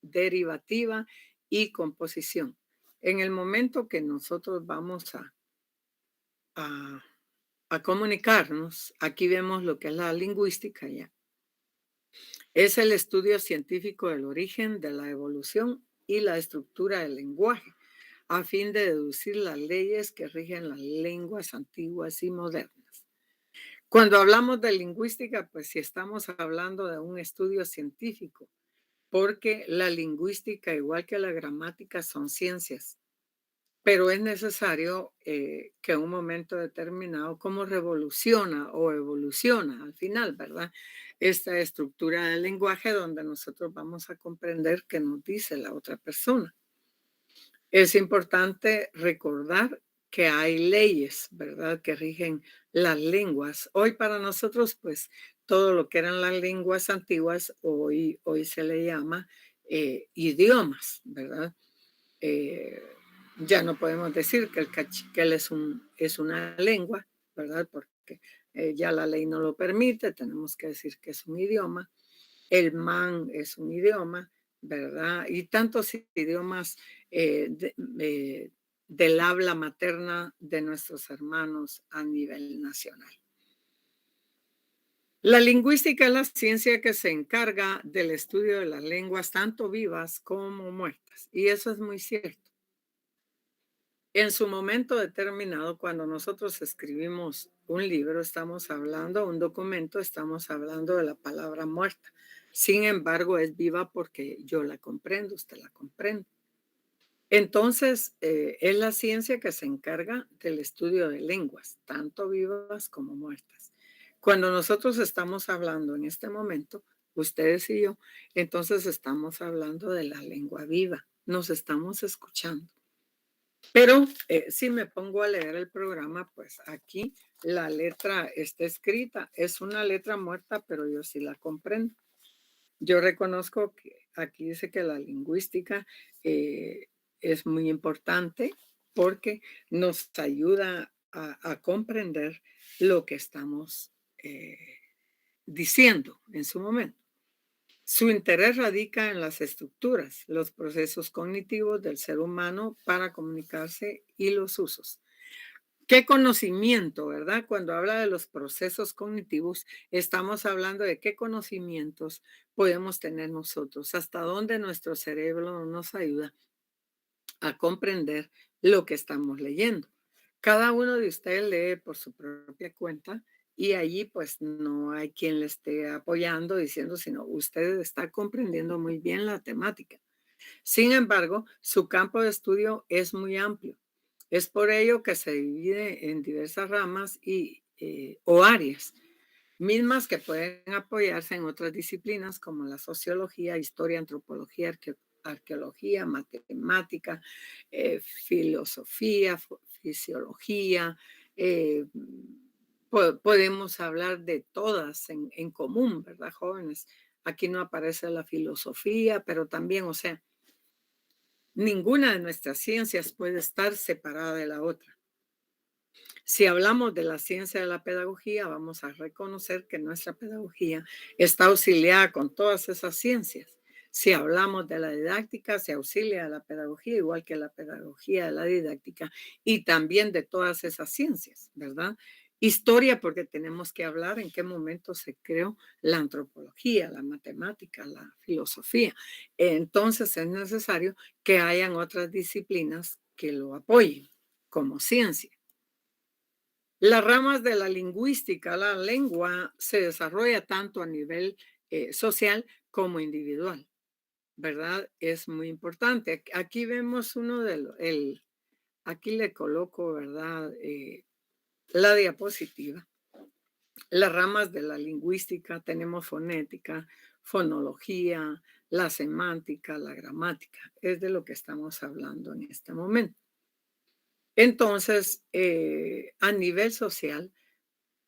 derivativa y composición. En el momento que nosotros vamos a comunicarnos, aquí vemos lo que es la lingüística ya. Es el estudio científico del origen, de la evolución y la estructura del lenguaje, a fin de deducir las leyes que rigen las lenguas antiguas y modernas. Cuando hablamos de lingüística, pues sí estamos hablando de un estudio científico, porque la lingüística, igual que la gramática, son ciencias. Pero es necesario que en un momento determinado, cómo revoluciona o evoluciona al final, ¿verdad? Esta estructura del lenguaje donde nosotros vamos a comprender qué nos dice la otra persona. Es importante recordar que hay leyes, ¿verdad?, que rigen las lenguas. Hoy para nosotros, pues, todo lo que eran las lenguas antiguas, hoy se le llama idiomas, ¿verdad? Ya no podemos decir que el cachiquel es una lengua, ¿verdad? Porque ya la ley no lo permite, tenemos que decir que es un idioma. El man es un idioma, ¿verdad? Y tantos idiomas del habla materna de nuestros hermanos a nivel nacional. La lingüística es la ciencia que se encarga del estudio de las lenguas, tanto vivas como muertas. Y eso es muy cierto. En su momento determinado, cuando nosotros escribimos un libro, estamos hablando, un documento, estamos hablando de la palabra muerta. Sin embargo, es viva porque yo la comprendo, usted la comprende. Entonces, es la ciencia que se encarga del estudio de lenguas, tanto vivas como muertas. Cuando nosotros estamos hablando en este momento, ustedes y yo, entonces estamos hablando de la lengua viva, nos estamos escuchando. Pero si me pongo a leer el programa, pues aquí la letra está escrita. Es una letra muerta, pero yo sí la comprendo. Yo reconozco que aquí dice que la lingüística es muy importante porque nos ayuda a comprender lo que estamos diciendo en su momento. Su interés radica en las estructuras, los procesos cognitivos del ser humano para comunicarse y los usos. ¿Qué conocimiento, verdad? Cuando habla de los procesos cognitivos, estamos hablando de qué conocimientos podemos tener nosotros, hasta dónde nuestro cerebro nos ayuda a comprender lo que estamos leyendo. Cada uno de ustedes lee por su propia cuenta y allí pues no hay quien le esté apoyando diciendo, sino usted está comprendiendo muy bien la temática. Sin embargo, su campo de estudio es muy amplio. Es por ello que se divide en diversas ramas o áreas, mismas que pueden apoyarse en otras disciplinas como la sociología, historia, antropología, arqueología, matemática, filosofía, fisiología. Podemos hablar de todas en común, ¿verdad, jóvenes? Aquí no aparece la filosofía, pero también, o sea, ninguna de nuestras ciencias puede estar separada de la otra. Si hablamos de la ciencia de la pedagogía, vamos a reconocer que nuestra pedagogía está auxiliada con todas esas ciencias. Si hablamos de la didáctica, se auxilia a la pedagogía, igual que la pedagogía de la didáctica, y también de todas esas ciencias, ¿verdad? Historia, porque tenemos que hablar en qué momento se creó la antropología, la matemática, la filosofía. Entonces es necesario que hayan otras disciplinas que lo apoyen como ciencia. Las ramas de la lingüística, la lengua, se desarrolla tanto a nivel social como individual, ¿verdad? Es muy importante. Aquí vemos uno de los, aquí le coloco, ¿verdad? La diapositiva. Las ramas de la lingüística, tenemos fonética, fonología, la semántica, la gramática. Es de lo que estamos hablando en este momento. Entonces, a nivel social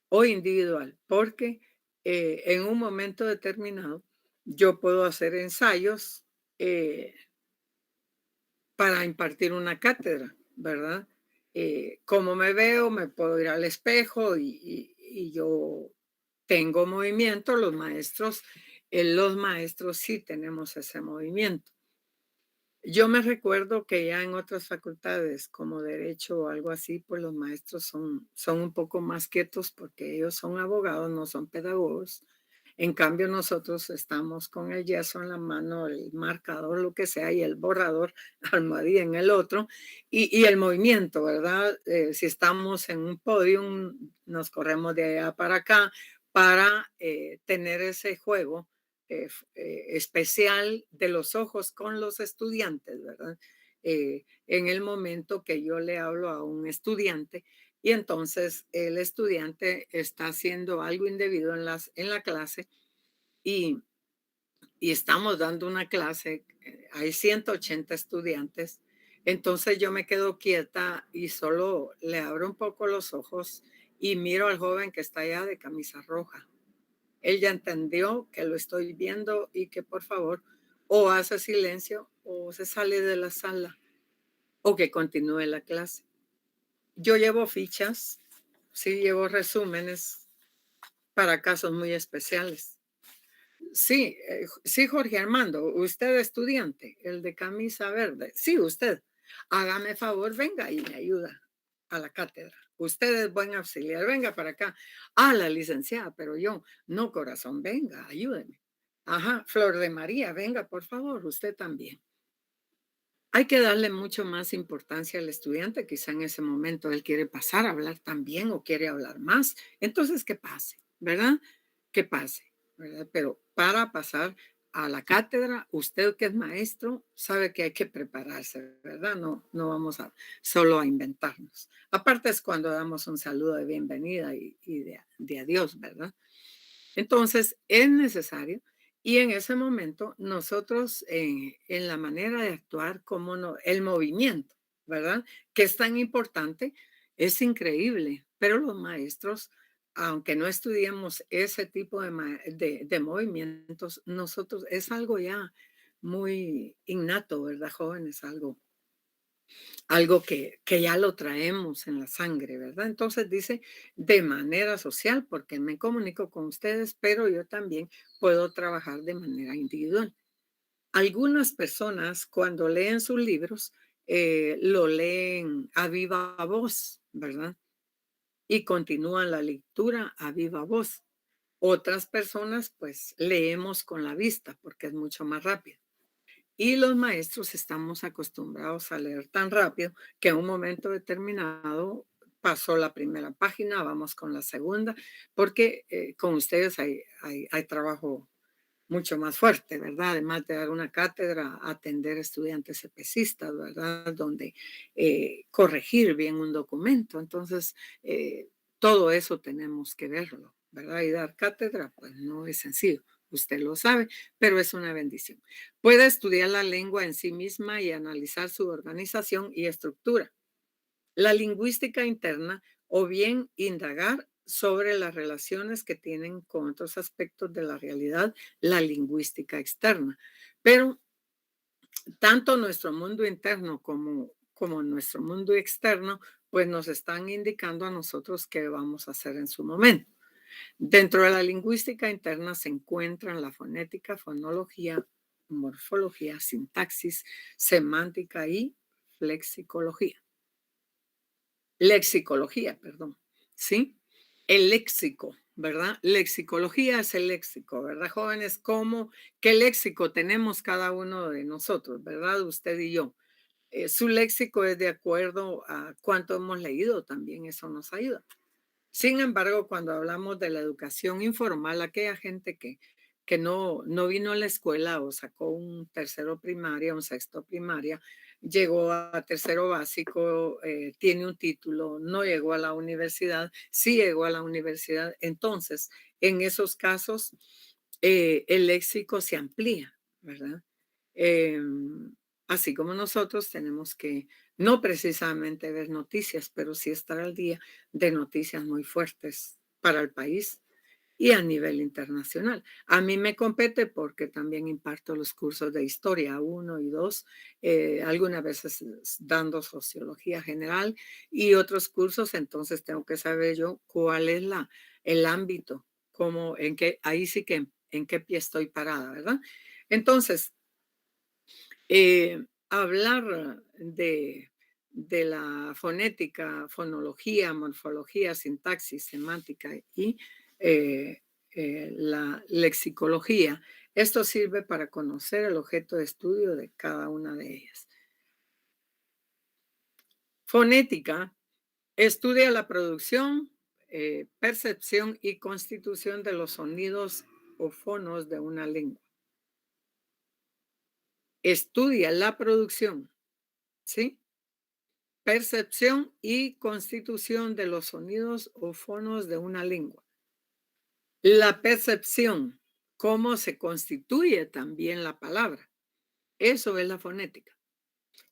o individual, porque en un momento determinado yo puedo hacer ensayos para impartir una cátedra, ¿verdad? Como me veo, me puedo ir al espejo y yo tengo movimiento, los maestros sí tenemos ese movimiento. Yo me recuerdo que ya en otras facultades, como Derecho o algo así, pues los maestros son un poco más quietos porque ellos son abogados, no son pedagogos. En cambio, nosotros estamos con el yeso en la mano, el marcador, lo que sea, y el borrador, almohadilla en el otro, y el movimiento, ¿verdad? Si estamos en un podium, nos corremos de allá para acá para tener ese juego especial de los ojos con los estudiantes, ¿verdad? En el momento que yo le hablo a un estudiante y entonces el estudiante está haciendo algo indebido en la clase y estamos dando una clase, hay 180 estudiantes, entonces yo me quedo quieta y solo le abro un poco los ojos y miro al joven que está allá de camisa roja. Él ya entendió que lo estoy viendo y que por favor o hace silencio o se sale de la sala o que continúe la clase. Yo llevo fichas, sí, llevo resúmenes para casos muy especiales. Sí, sí, Jorge Armando, usted estudiante, el de camisa verde. Sí, usted. Hágame favor, venga y me ayuda a la cátedra. Usted es buen auxiliar, venga para acá. Ah, la licenciada, pero yo, no, corazón, venga, ayúdeme. Ajá, Flor de María, venga, por favor, usted también. Hay que darle mucho más importancia al estudiante, quizá en ese momento él quiere pasar a hablar también o quiere hablar más. Entonces, que pase, ¿verdad? Que pase, ¿verdad? Pero para pasar a la cátedra, usted que es maestro sabe que hay que prepararse, ¿verdad? No vamos solo a inventarnos. Aparte es cuando damos un saludo de bienvenida y de adiós, ¿verdad? Entonces es necesario y en ese momento nosotros en la manera de actuar, como no, el movimiento, ¿verdad? Que es tan importante, es increíble, pero los maestros, aunque no estudiemos ese tipo de movimientos, nosotros es algo ya muy innato, ¿verdad, jóvenes? Algo que ya lo traemos en la sangre, ¿verdad? Entonces dice de manera social, porque me comunico con ustedes, pero yo también puedo trabajar de manera individual. Algunas personas cuando leen sus libros, lo leen a viva voz, ¿verdad? Y continúan la lectura a viva voz. Otras personas, pues, leemos con la vista, porque es mucho más rápido. Y los maestros estamos acostumbrados a leer tan rápido que en un momento determinado pasó la primera página, vamos con la segunda, porque con ustedes hay trabajo mucho más fuerte, ¿verdad? Además de dar una cátedra, atender estudiantes especistas, ¿verdad? Donde corregir bien un documento. Entonces, todo eso tenemos que verlo, ¿verdad? Y dar cátedra, pues no es sencillo, usted lo sabe, pero es una bendición. Puede estudiar la lengua en sí misma y analizar su organización y estructura. La lingüística interna o bien indagar sobre las relaciones que tienen con otros aspectos de la realidad, la lingüística externa. Pero tanto nuestro mundo interno como nuestro mundo externo, pues nos están indicando a nosotros qué vamos a hacer en su momento. Dentro de la lingüística interna se encuentran la fonética, fonología, morfología, sintaxis, semántica y lexicología, perdón, ¿sí? El léxico, ¿verdad? Lexicología es el léxico, ¿verdad, jóvenes? ¿Qué léxico tenemos cada uno de nosotros, ¿verdad? Usted y yo. Su léxico es de acuerdo a cuánto hemos leído, también eso nos ayuda. Sin embargo, cuando hablamos de la educación informal, aquella gente que no vino a la escuela o sacó un tercero primaria, un sexto primaria, llegó a tercero básico, tiene un título, no llegó a la universidad, sí llegó a la universidad. Entonces, en esos casos, el léxico se amplía, ¿verdad? Así como nosotros tenemos que no precisamente ver noticias, pero sí estar al día de noticias muy fuertes para el país y a nivel internacional. A mí me compete porque también imparto los cursos de historia 1 y 2, algunas veces dando sociología general y otros cursos, entonces tengo que saber yo cuál es el ámbito, ahí sí que en qué pie estoy parada, ¿verdad? Entonces, hablar de la fonética, fonología, morfología, sintaxis, semántica y la lexicología. Esto sirve para conocer el objeto de estudio de cada una de ellas. Fonética estudia la producción, percepción y constitución de los sonidos o fonos de una lengua. Estudia la producción, ¿sí? Percepción y constitución de los sonidos o fonos de una lengua. La percepción, cómo se constituye también la palabra. Eso es la fonética.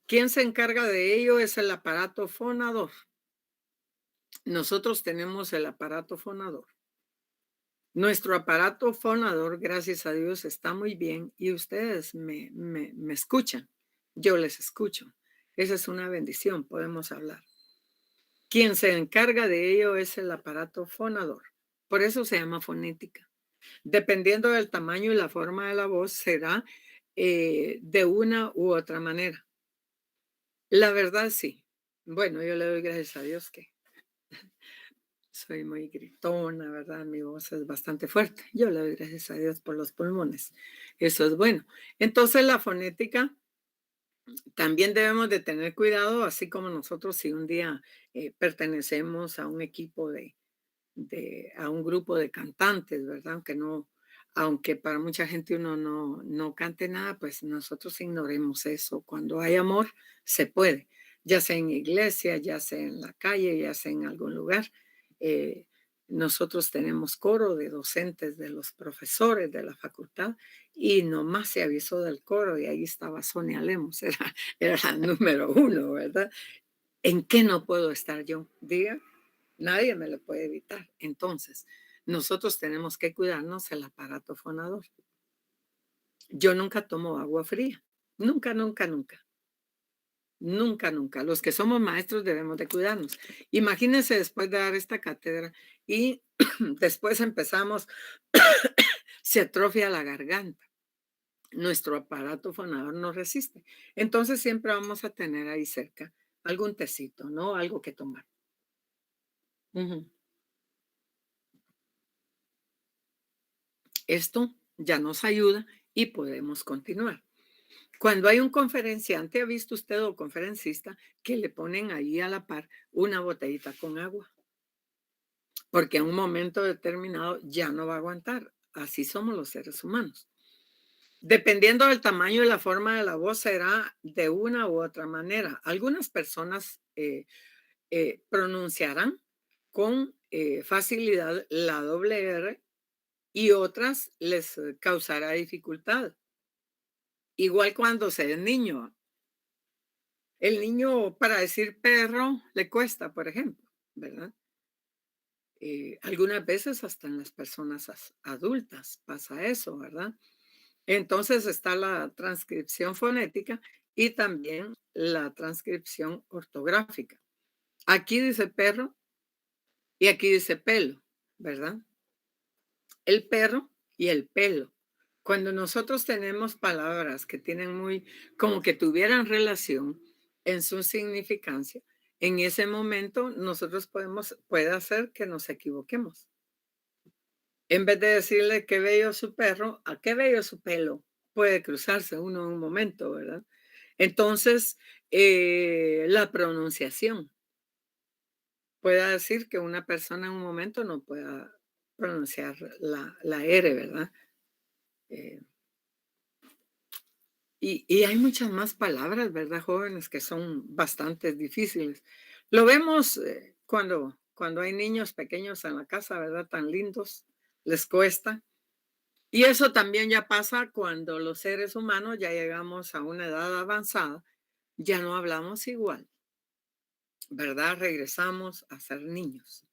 ¿Quién se encarga de ello? Es el aparato fonador. Nosotros tenemos el aparato fonador. Nuestro aparato fonador, gracias a Dios, está muy bien y ustedes me escuchan. Yo les escucho. Esa es una bendición, podemos hablar. Quien se encarga de ello es el aparato fonador. Por eso se llama fonética. Dependiendo del tamaño y la forma de la voz, será de una u otra manera. La verdad, sí. Bueno, yo le doy gracias a Dios que soy muy gritona, ¿verdad? Mi voz es bastante fuerte. Yo le doy gracias a Dios por los pulmones. Eso es bueno. Entonces, la fonética también debemos de tener cuidado, así como nosotros si un día pertenecemos a un equipo a un grupo de cantantes, ¿verdad? Aunque para mucha gente uno no cante nada, pues nosotros ignoremos eso. Cuando hay amor, se puede, ya sea en iglesia, ya sea en la calle, ya sea en algún lugar. Nosotros tenemos coro de docentes, de los profesores de la facultad, y nomás se avisó del coro y ahí estaba Sonia Lemos, era la número 1, ¿verdad? ¿En qué no puedo estar yo? Diga, nadie me lo puede evitar. Entonces, nosotros tenemos que cuidarnos el aparato fonador. Yo nunca tomo agua fría, nunca, nunca, nunca. Nunca, nunca. Los que somos maestros debemos de cuidarnos. Imagínense después de dar esta cátedra y después empezamos, se atrofia la garganta. Nuestro aparato fonador no resiste. Entonces siempre vamos a tener ahí cerca algún tecito, ¿no? Algo que tomar. Esto ya nos ayuda y podemos continuar. Cuando hay un conferenciante, ¿ha visto usted o conferencista que le ponen ahí a la par una botellita con agua? Porque en un momento determinado ya no va a aguantar. Así somos los seres humanos. Dependiendo del tamaño y la forma de la voz, será de una u otra manera. Algunas personas pronunciarán con facilidad la doble R y otras les causará dificultad. Igual cuando se es niño. El niño para decir perro le cuesta, por ejemplo, ¿verdad? Algunas veces hasta en las personas adultas pasa eso, ¿verdad? Entonces está la transcripción fonética y también la transcripción ortográfica. Aquí dice perro y aquí dice pelo, ¿verdad? El perro y el pelo. Cuando nosotros tenemos palabras que tienen como que tuvieran relación en su significancia, en ese momento nosotros puede hacer que nos equivoquemos. En vez de decirle qué bello su perro, a qué bello su pelo, puede cruzarse uno en un momento, ¿verdad? Entonces, la pronunciación puede decir que una persona en un momento no pueda pronunciar la R, ¿verdad? Y hay muchas más palabras, ¿verdad, jóvenes? Que son bastante difíciles. Lo vemos cuando hay niños pequeños en la casa, ¿verdad? Tan lindos, les cuesta. Y eso también ya pasa cuando los seres humanos ya llegamos a una edad avanzada, ya no hablamos igual, ¿verdad? Regresamos a ser niños.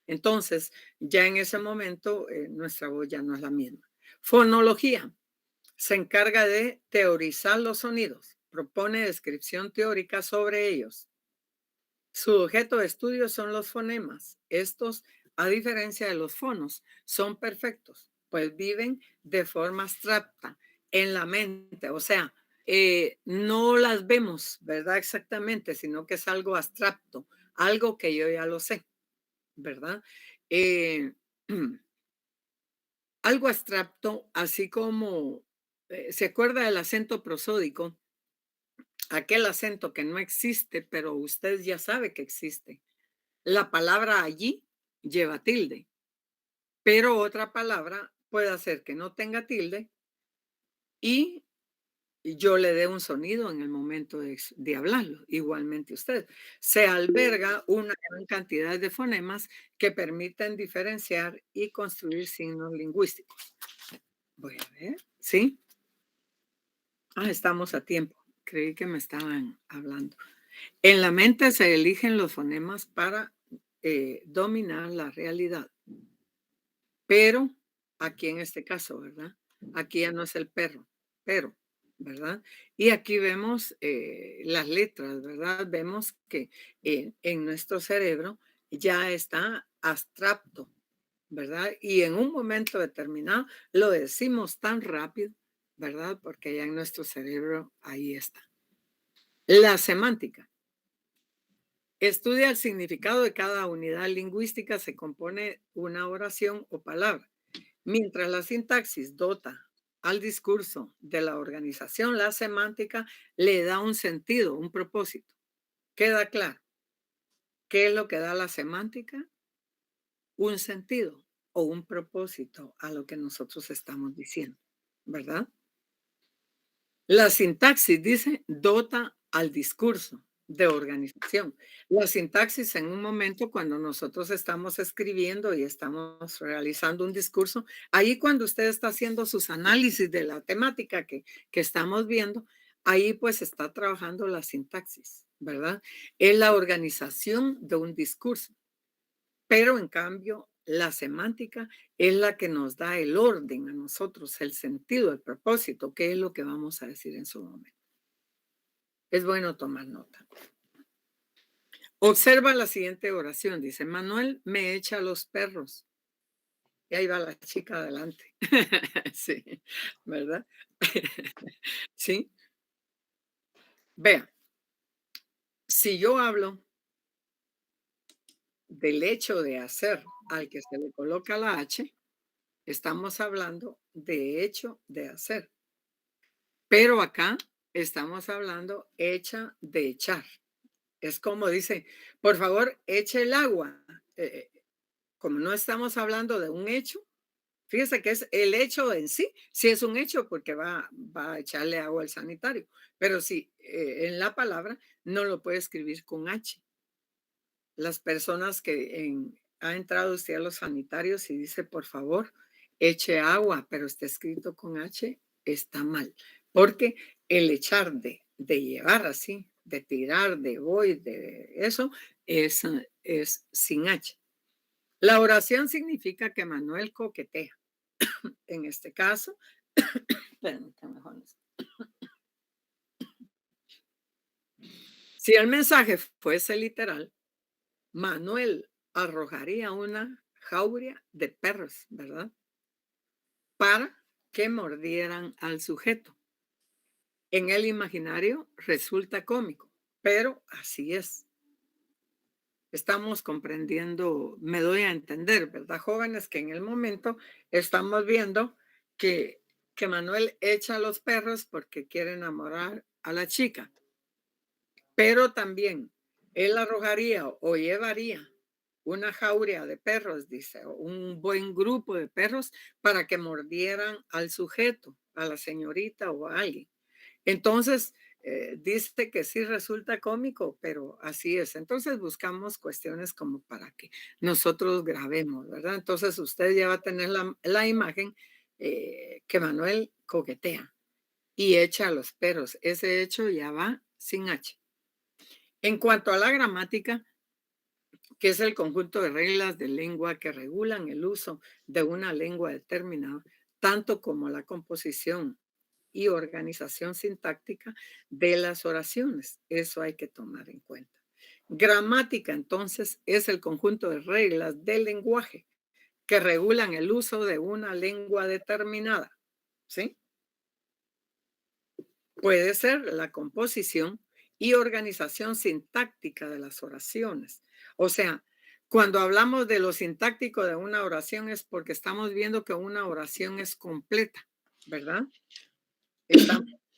Entonces, ya en ese momento, nuestra voz ya no es la misma. Fonología. Se encarga de teorizar los sonidos, propone descripción teórica sobre ellos. Su objeto de estudio son los fonemas. Estos, a diferencia de los fonos, son perfectos, pues viven de forma abstracta en la mente. O sea, no las vemos, ¿verdad? Exactamente, sino que es algo abstracto, algo que yo ya lo sé, ¿verdad? Algo abstracto, así como se acuerda del acento prosódico, aquel acento que no existe, pero usted ya sabe que existe. La palabra allí lleva tilde, pero otra palabra puede hacer que no tenga tilde y yo le dé un sonido en el momento de hablarlo. Igualmente usted. Se alberga una gran cantidad de fonemas que permiten diferenciar y construir signos lingüísticos. Voy a ver, ¿sí? Estamos a tiempo. Creí que me estaban hablando. En la mente se eligen los fonemas para dominar la realidad. Pero aquí en este caso, ¿verdad? Aquí ya no es el perro, pero, ¿verdad? Y aquí vemos las letras, ¿verdad? Vemos que en nuestro cerebro ya está abstracto, ¿verdad? Y en un momento determinado lo decimos tan rápido, ¿verdad? Porque ya en nuestro cerebro ahí está. La semántica. Estudia el significado de cada unidad lingüística, se compone una oración o palabra. Mientras la sintaxis dota al discurso de la organización, la semántica le da un sentido, un propósito. ¿Queda claro? ¿Qué es lo que da la semántica? Un sentido o un propósito a lo que nosotros estamos diciendo, ¿verdad? La sintaxis, dice, dota al discurso de organización. La sintaxis en un momento cuando nosotros estamos escribiendo y estamos realizando un discurso, ahí cuando usted está haciendo sus análisis de la temática que estamos viendo, ahí pues está trabajando la sintaxis, ¿verdad? Es la organización de un discurso. Pero en cambio, la semántica es la que nos da el orden a nosotros, el sentido, el propósito, qué es lo que vamos a decir en su momento. Es bueno tomar nota. Observa la siguiente oración. Dice, Manuel me echa a los perros. Y ahí va la chica adelante. Sí, ¿verdad? Sí. Vean, si yo hablo del hecho de hacer al que se le coloca la H, estamos hablando de hecho de hacer. Pero acá estamos hablando hecha de echar. Es como dice, por favor, eche el agua. Como no estamos hablando de un hecho, fíjese que es el hecho en sí. Sí es un hecho porque va a echarle agua al sanitario. Pero sí, en la palabra no lo puede escribir con H. Las personas que ha entrado usted a los sanitarios y dice, por favor, eche agua, pero está escrito con H, está mal. Porque el echar de llevar así, de tirar, de voy, de eso, es sin H. La oración significa que Manuel coquetea. En este caso, permítanme. Si el mensaje fuese literal, Manuel arrojaría una jauría de perros, ¿verdad? Para que mordieran al sujeto. En el imaginario resulta cómico, pero así es. Estamos comprendiendo, me doy a entender, ¿verdad, jóvenes? Que en el momento estamos viendo que Manuel echa a los perros porque quiere enamorar a la chica. Pero también él arrojaría o llevaría una jauría de perros, dice, un buen grupo de perros para que mordieran al sujeto, a la señorita o a alguien. Entonces, dice que sí resulta cómico, pero así es. Entonces buscamos cuestiones como para que nosotros grabemos, ¿verdad? Entonces usted ya va a tener la imagen que Manuel coquetea y echa a los perros. Ese hecho ya va sin H. En cuanto a la gramática, que es el conjunto de reglas de lengua que regulan el uso de una lengua determinada, tanto como la composición y organización sintáctica de las oraciones. Eso hay que tomar en cuenta. Gramática, entonces, es el conjunto de reglas del lenguaje que regulan el uso de una lengua determinada. ¿Sí? Puede ser la composición y organización sintáctica de las oraciones. O sea, cuando hablamos de lo sintáctico de una oración es porque estamos viendo que una oración es completa, ¿verdad?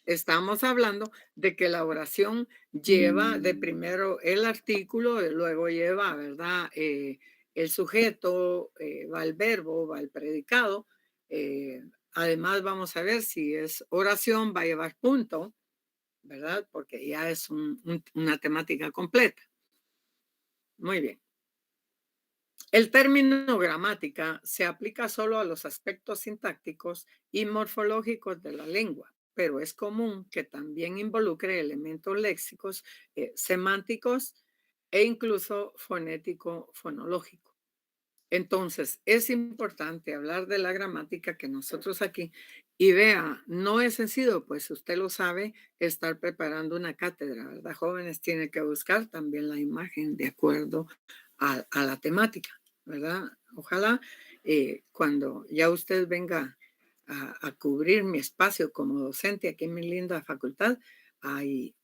Estamos hablando de que la oración lleva de primero el artículo, luego lleva, ¿verdad? El sujeto, va el verbo, va el predicado. Además, vamos a ver si es oración, va a llevar punto, ¿verdad? Porque ya es una temática completa. Muy bien. El término gramática se aplica solo a los aspectos sintácticos y morfológicos de la lengua, pero es común que también involucre elementos léxicos, semánticos e incluso fonético-fonológico. Entonces, es importante hablar de la gramática que nosotros aquí, y vea, no es sencillo, pues usted lo sabe, estar preparando una cátedra, ¿verdad? Jóvenes, tiene que buscar también la imagen de acuerdo a la temática, ¿verdad? Ojalá cuando ya usted venga a cubrir mi espacio como docente aquí en mi linda facultad, ahí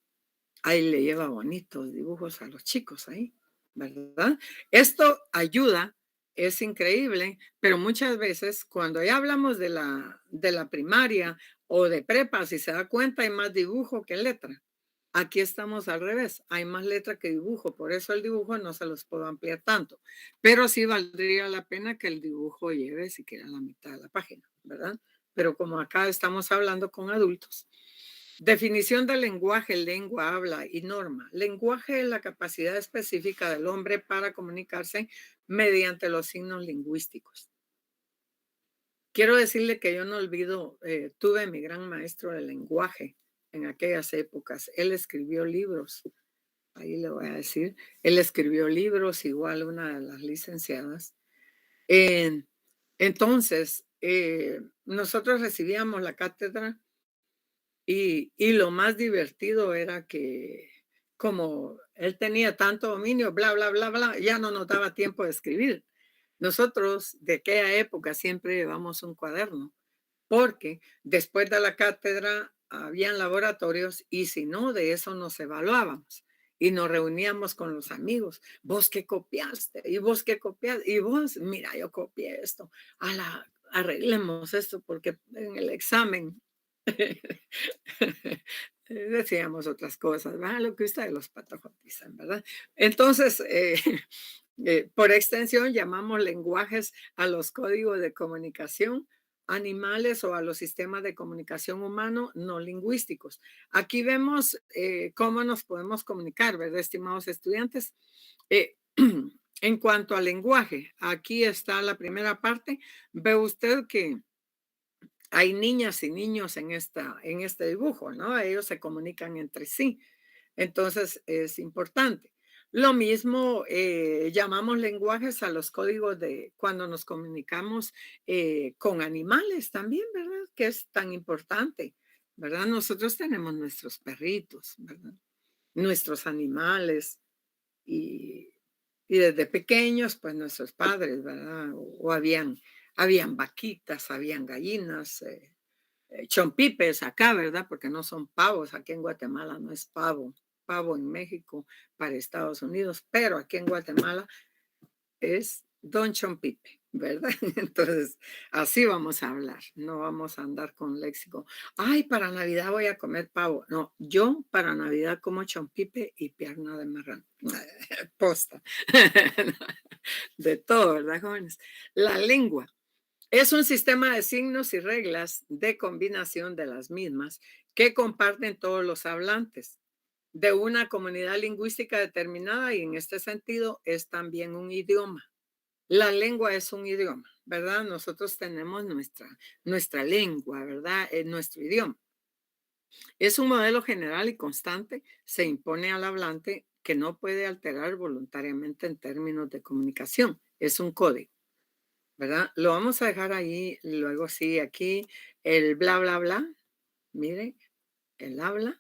le lleva bonitos dibujos a los chicos ahí, ¿verdad? Esto ayuda, es increíble, pero muchas veces cuando ya hablamos de la primaria o de prepa, si se da cuenta, hay más dibujo que letra. Aquí estamos al revés, hay más letra que dibujo, por eso el dibujo no se los puedo ampliar tanto, pero sí valdría la pena que el dibujo lleve siquiera la mitad de la página, ¿verdad? Pero como acá estamos hablando con adultos. Definición del lenguaje, lengua, habla y norma. Lenguaje es la capacidad específica del hombre para comunicarse mediante los signos lingüísticos. Quiero decirle que yo no olvido, tuve mi gran maestro de lenguaje en aquellas épocas. Él escribió libros, ahí le voy a decir, él escribió libros, igual una de las licenciadas. Entonces, nosotros recibíamos la cátedra y lo más divertido era que como él tenía tanto dominio, bla, bla, bla, bla, ya no nos daba tiempo de escribir. Nosotros de aquella época siempre llevamos un cuaderno, porque después de la cátedra habían laboratorios y si no, de eso nos evaluábamos. Y nos reuníamos con los amigos. ¿Vos qué copiaste? ¿Y vos qué copiaste? Y vos, mira, yo copié esto. Arreglemos esto porque en el examen decíamos otras cosas, ¿verdad? Lo que ustedes los patagotizan, ¿verdad? Entonces, por extensión, llamamos lenguajes a los códigos de comunicación animales o a los sistemas de comunicación humano no lingüísticos. Aquí vemos cómo nos podemos comunicar, ¿verdad, estimados estudiantes? En cuanto al lenguaje, aquí está la primera parte. Ve usted que hay niñas y niños en este dibujo, ¿no? Ellos se comunican entre sí. Entonces, es importante. Lo mismo llamamos lenguajes a los códigos de cuando nos comunicamos con animales también, ¿verdad? Que es tan importante, ¿verdad? Nosotros tenemos nuestros perritos, ¿verdad? Nuestros animales y, y desde pequeños, pues nuestros padres, ¿verdad? O habían vaquitas, habían gallinas, chompipes acá, ¿verdad? Porque no son pavos. Aquí en Guatemala no es pavo. Pavo en México para Estados Unidos, pero aquí en Guatemala es Don Chompipe, ¿verdad? Entonces, así vamos a hablar. No vamos a andar con léxico. Ay, para Navidad voy a comer pavo. No, yo para Navidad como chompipe y pierna de marrano. Posta. De todo, ¿verdad, jóvenes? La lengua. Es un sistema de signos y reglas de combinación de las mismas que comparten todos los hablantes de una comunidad lingüística determinada, y en este sentido es también un idioma. La lengua es un idioma, ¿verdad? Nosotros tenemos nuestra lengua, ¿verdad? Nuestro idioma. Es un modelo general y constante, se impone al hablante que no puede alterar voluntariamente en términos de comunicación. Es un código, ¿verdad? Lo vamos a dejar ahí, luego sí, aquí el bla, bla, bla. Mire, el habla.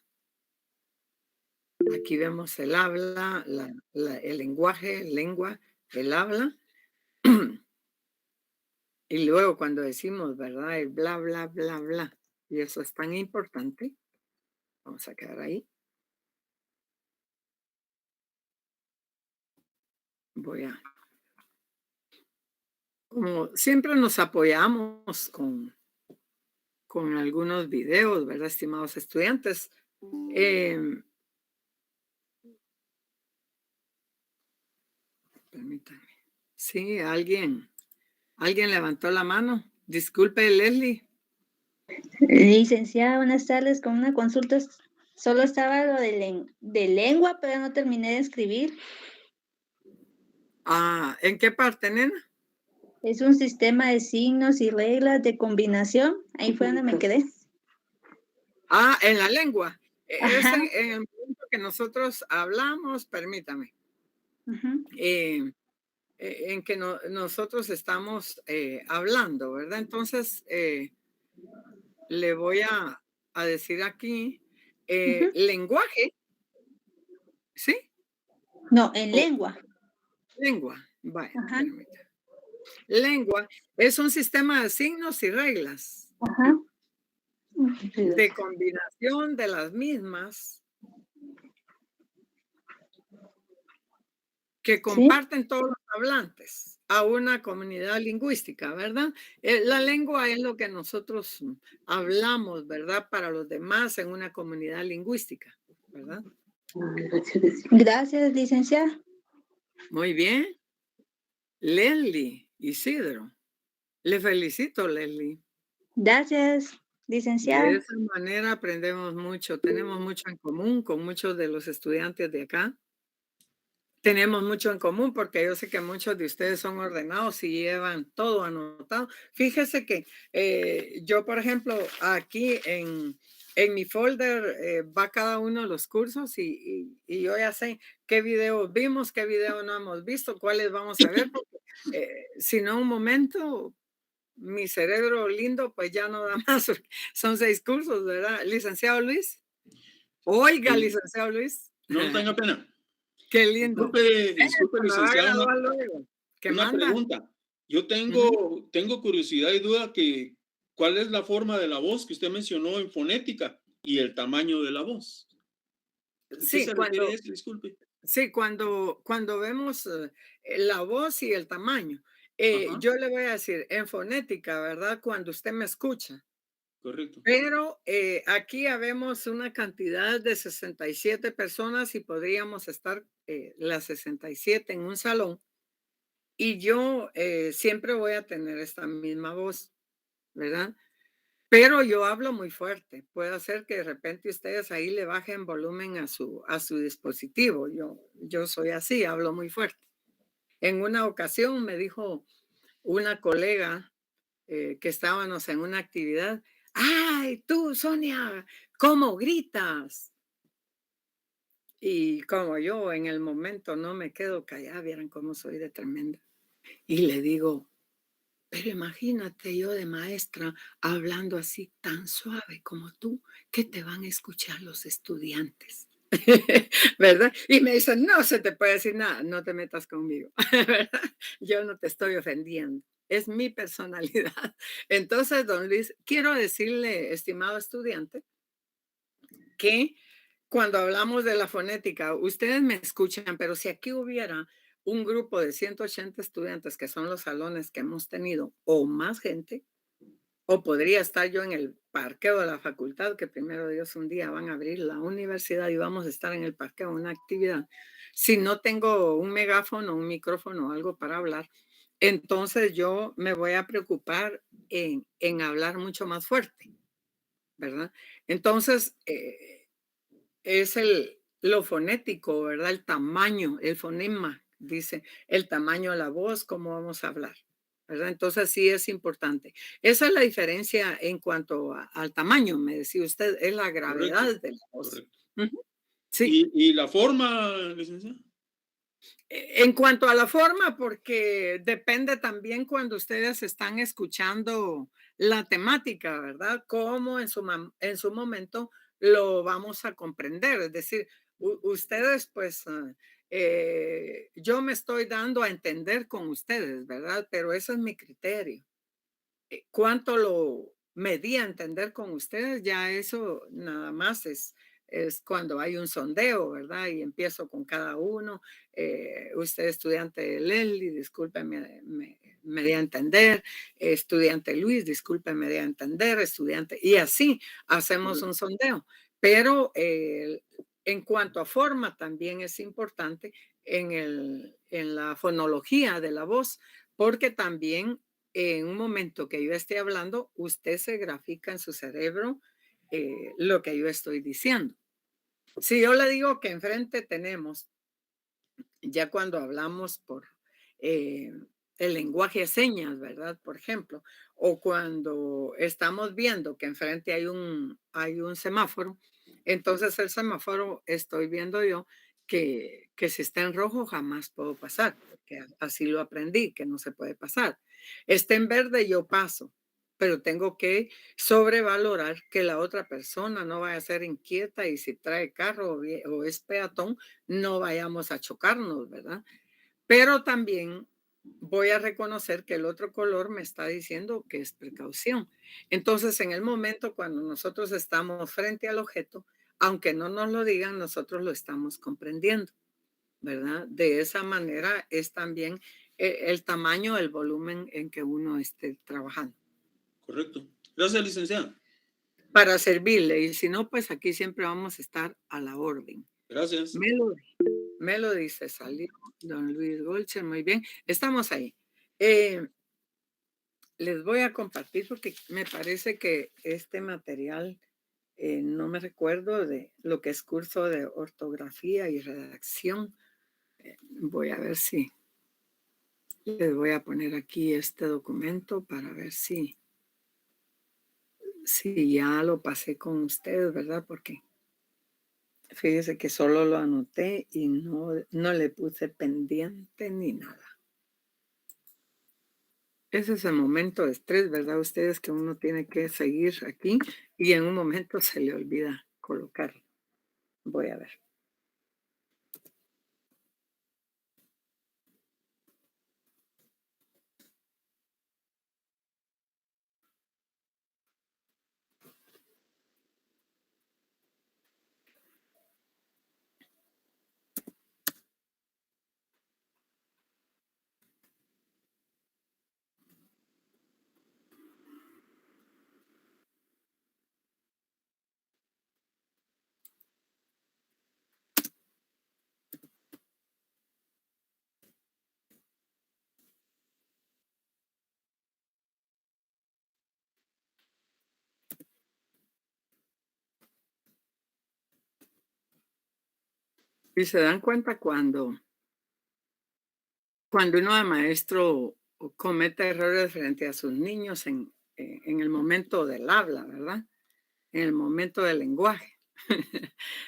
Aquí vemos el habla, el lenguaje, lengua, el habla. Y luego cuando decimos, ¿verdad? El bla, bla, bla, bla. Y eso es tan importante. Vamos a quedar ahí. Como siempre nos apoyamos con algunos videos, ¿verdad, estimados estudiantes? Permítanme. Sí, alguien levantó la mano. Disculpe, Leslie. Licenciada, buenas tardes. Con una consulta, solo estaba lo de lengua, pero no terminé de escribir. Ah, ¿en qué parte, nena? Es un sistema de signos y reglas de combinación. Ahí fue donde me quedé. Ah, en la lengua. Es Ajá. en el momento que nosotros hablamos, permítame, Ujú. en que nosotros estamos hablando, ¿verdad? Entonces, le voy a decir aquí, Ujú. lenguaje, ¿sí? No, en O lengua. lengua, vaya, Ajá. permítame. Lengua es un sistema de signos y reglas Ajá. de combinación de las mismas que Sí. comparten todos los hablantes a una comunidad lingüística, ¿verdad? La lengua es lo que nosotros hablamos, ¿verdad? Para los demás en una comunidad lingüística, ¿verdad? Gracias, licenciada. Muy bien. Leslie Isidro. Le felicito, Leslie. Gracias, De licenciada. esa manera aprendemos mucho, tenemos mucho en común con muchos de los estudiantes de acá. Tenemos mucho en común porque yo sé que muchos de ustedes son ordenados y llevan todo anotado. Fíjese que yo, por ejemplo, aquí en mi folder va cada uno de los cursos y yo ya sé qué videos vimos, qué videos no hemos visto, cuáles vamos a ver, porque si no un momento, mi cerebro lindo pues ya no da más. Son 6 cursos, ¿verdad? Licenciado Luis. Oiga, licenciado Luis. No tenga pena. Qué lindo. Disculpe, Me va a licenciado, graduar luego. ¿Qué una manda? pregunta. Yo tengo curiosidad y duda que ¿cuál es la forma de la voz que usted mencionó en fonética y el tamaño de la voz? ¿A qué Sí, se refiere eso? Disculpe. sí, cuando vemos la voz y el tamaño, Ajá, yo le voy a decir en fonética, ¿verdad? Cuando usted me escucha. correcto. Pero aquí habemos una cantidad de 67 personas y podríamos estar las 67 en un salón. Y yo siempre voy a tener esta misma voz, ¿verdad? Pero yo hablo muy fuerte. Puede ser que de repente ustedes ahí le bajen volumen a su dispositivo. Yo soy así, hablo muy fuerte. En una ocasión me dijo una colega que estábamos en una actividad, ¡ay, tú, Sonia, cómo gritas! Y como yo en el momento no me quedo callada, vieran cómo soy de tremenda. Y le digo, pero imagínate yo de maestra hablando así tan suave como tú, que te van a escuchar los estudiantes. ¿Verdad? Y me dicen, no se te puede decir nada, no te metas conmigo. ¿Verdad? Yo no te estoy ofendiendo. Es mi personalidad. Entonces, don Luis, quiero decirle, estimado estudiante, que cuando hablamos de la fonética, ustedes me escuchan, pero si aquí hubiera un grupo de 180 estudiantes, que son los salones que hemos tenido, o más gente, o podría estar yo en el parqueo de la facultad, que primero Dios un día van a abrir la universidad y vamos a estar en el parqueo en una actividad. Si no tengo un megáfono, un micrófono o algo para hablar, entonces yo me voy a preocupar en hablar mucho más fuerte, ¿verdad? Entonces, es lo fonético, ¿verdad? El tamaño, el fonema, dice, el tamaño de la voz, cómo vamos a hablar, ¿verdad? Entonces sí es importante. Esa es la diferencia en cuanto al tamaño, me decía usted, es la gravedad Correcto, de la voz. correcto. Ujú. Sí. ¿Y la forma, licenciada? En cuanto a la forma, porque depende también cuando ustedes están escuchando la temática, ¿verdad? Cómo en su momento lo vamos a comprender. Es decir, ustedes, pues, yo me estoy dando a entender con ustedes, ¿verdad? Pero ese es mi criterio. Cuánto lo medí a entender con ustedes, ya eso nada más es cuando hay un sondeo, ¿verdad? Y empiezo con cada uno. Usted estudiante Leslie, discúlpeme, me di a entender. Estudiante Luis, discúlpeme, me di a entender. Estudiante, y así hacemos un sondeo. Pero en cuanto a forma, también es importante en la fonología de la voz, porque también en un momento que yo esté hablando, usted se grafica en su cerebro lo que yo estoy diciendo. Si yo le digo que enfrente tenemos, ya cuando hablamos por el lenguaje de señas, ¿verdad? Por ejemplo, o cuando estamos viendo que enfrente hay un semáforo, entonces el semáforo estoy viendo yo que si está en rojo jamás puedo pasar, porque así lo aprendí, que no se puede pasar. Está en verde, yo paso, pero tengo que sobrevalorar que la otra persona no vaya a ser inquieta y si trae carro o es peatón, no vayamos a chocarnos, ¿verdad? Pero también voy a reconocer que el otro color me está diciendo que es precaución. Entonces, en el momento cuando nosotros estamos frente al objeto, aunque no nos lo digan, nosotros lo estamos comprendiendo, ¿verdad? De esa manera es también el tamaño, el volumen en que uno esté trabajando. Correcto. Gracias, licenciada. Para servirle, y si no, pues aquí siempre vamos a estar a la orden. Gracias. Melody se salió, don Luis Golcher, muy bien, estamos ahí. Les voy a compartir porque me parece que este material, no me recuerdo de lo que es curso de ortografía y redacción. Voy a ver si les voy a poner aquí este documento para ver si ya lo pasé con ustedes, ¿verdad? Porque fíjese que solo lo anoté y no le puse pendiente ni nada. Ese es el momento de estrés, ¿verdad? Ustedes que uno tiene que seguir aquí y en un momento se le olvida colocarlo. Voy a ver. Y se dan cuenta cuando cuando uno de maestro comete errores frente a sus niños en el momento del habla, ¿verdad? En el momento del lenguaje.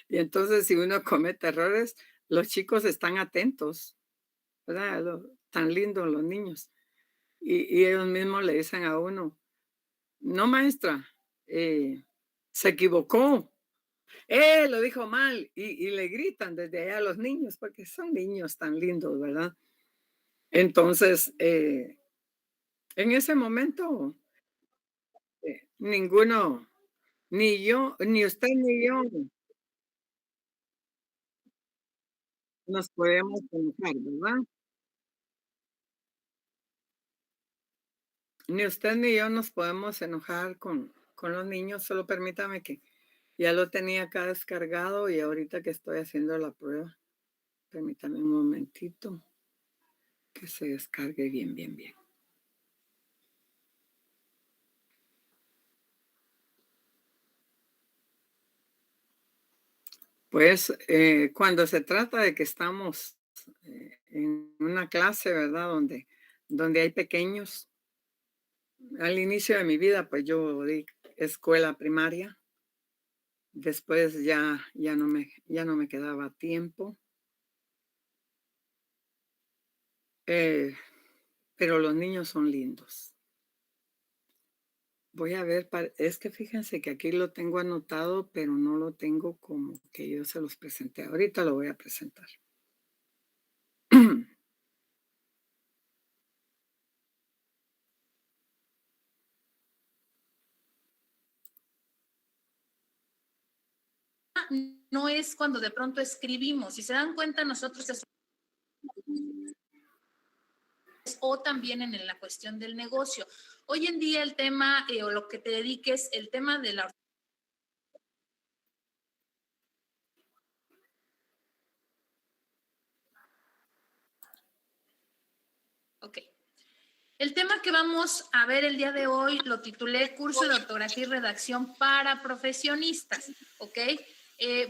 Y entonces si uno comete errores, los chicos están atentos, ¿verdad? Tan lindos los niños. Y ellos mismos le dicen a uno, no maestra, se equivocó, lo dijo mal, y le gritan desde allá a los niños, porque son niños tan lindos, ¿verdad? Entonces, en ese momento, ninguno, ni yo, ni usted ni yo, nos podemos enojar, ¿verdad? Ni usted ni yo nos podemos enojar con los niños, solo permítame que ya lo tenía acá descargado y ahorita que estoy haciendo la prueba, permítame un momentito que se descargue bien, bien, bien. Pues cuando se trata de que estamos en una clase, ¿verdad? Donde hay pequeños. Al inicio de mi vida, pues yo di escuela primaria. Después ya no me quedaba tiempo. Pero los niños son lindos. Voy a ver, es que fíjense que aquí lo tengo anotado, pero no lo tengo como que yo se los presenté. Ahorita lo voy a presentar. No es cuando de pronto escribimos. Si se dan cuenta, nosotros o también en la cuestión del negocio. Hoy en día el tema o lo que te dediques, el tema de la... Ok. El tema que vamos a ver el día de hoy lo titulé Curso de Ortografía y Redacción para Profesionistas, ¿ok?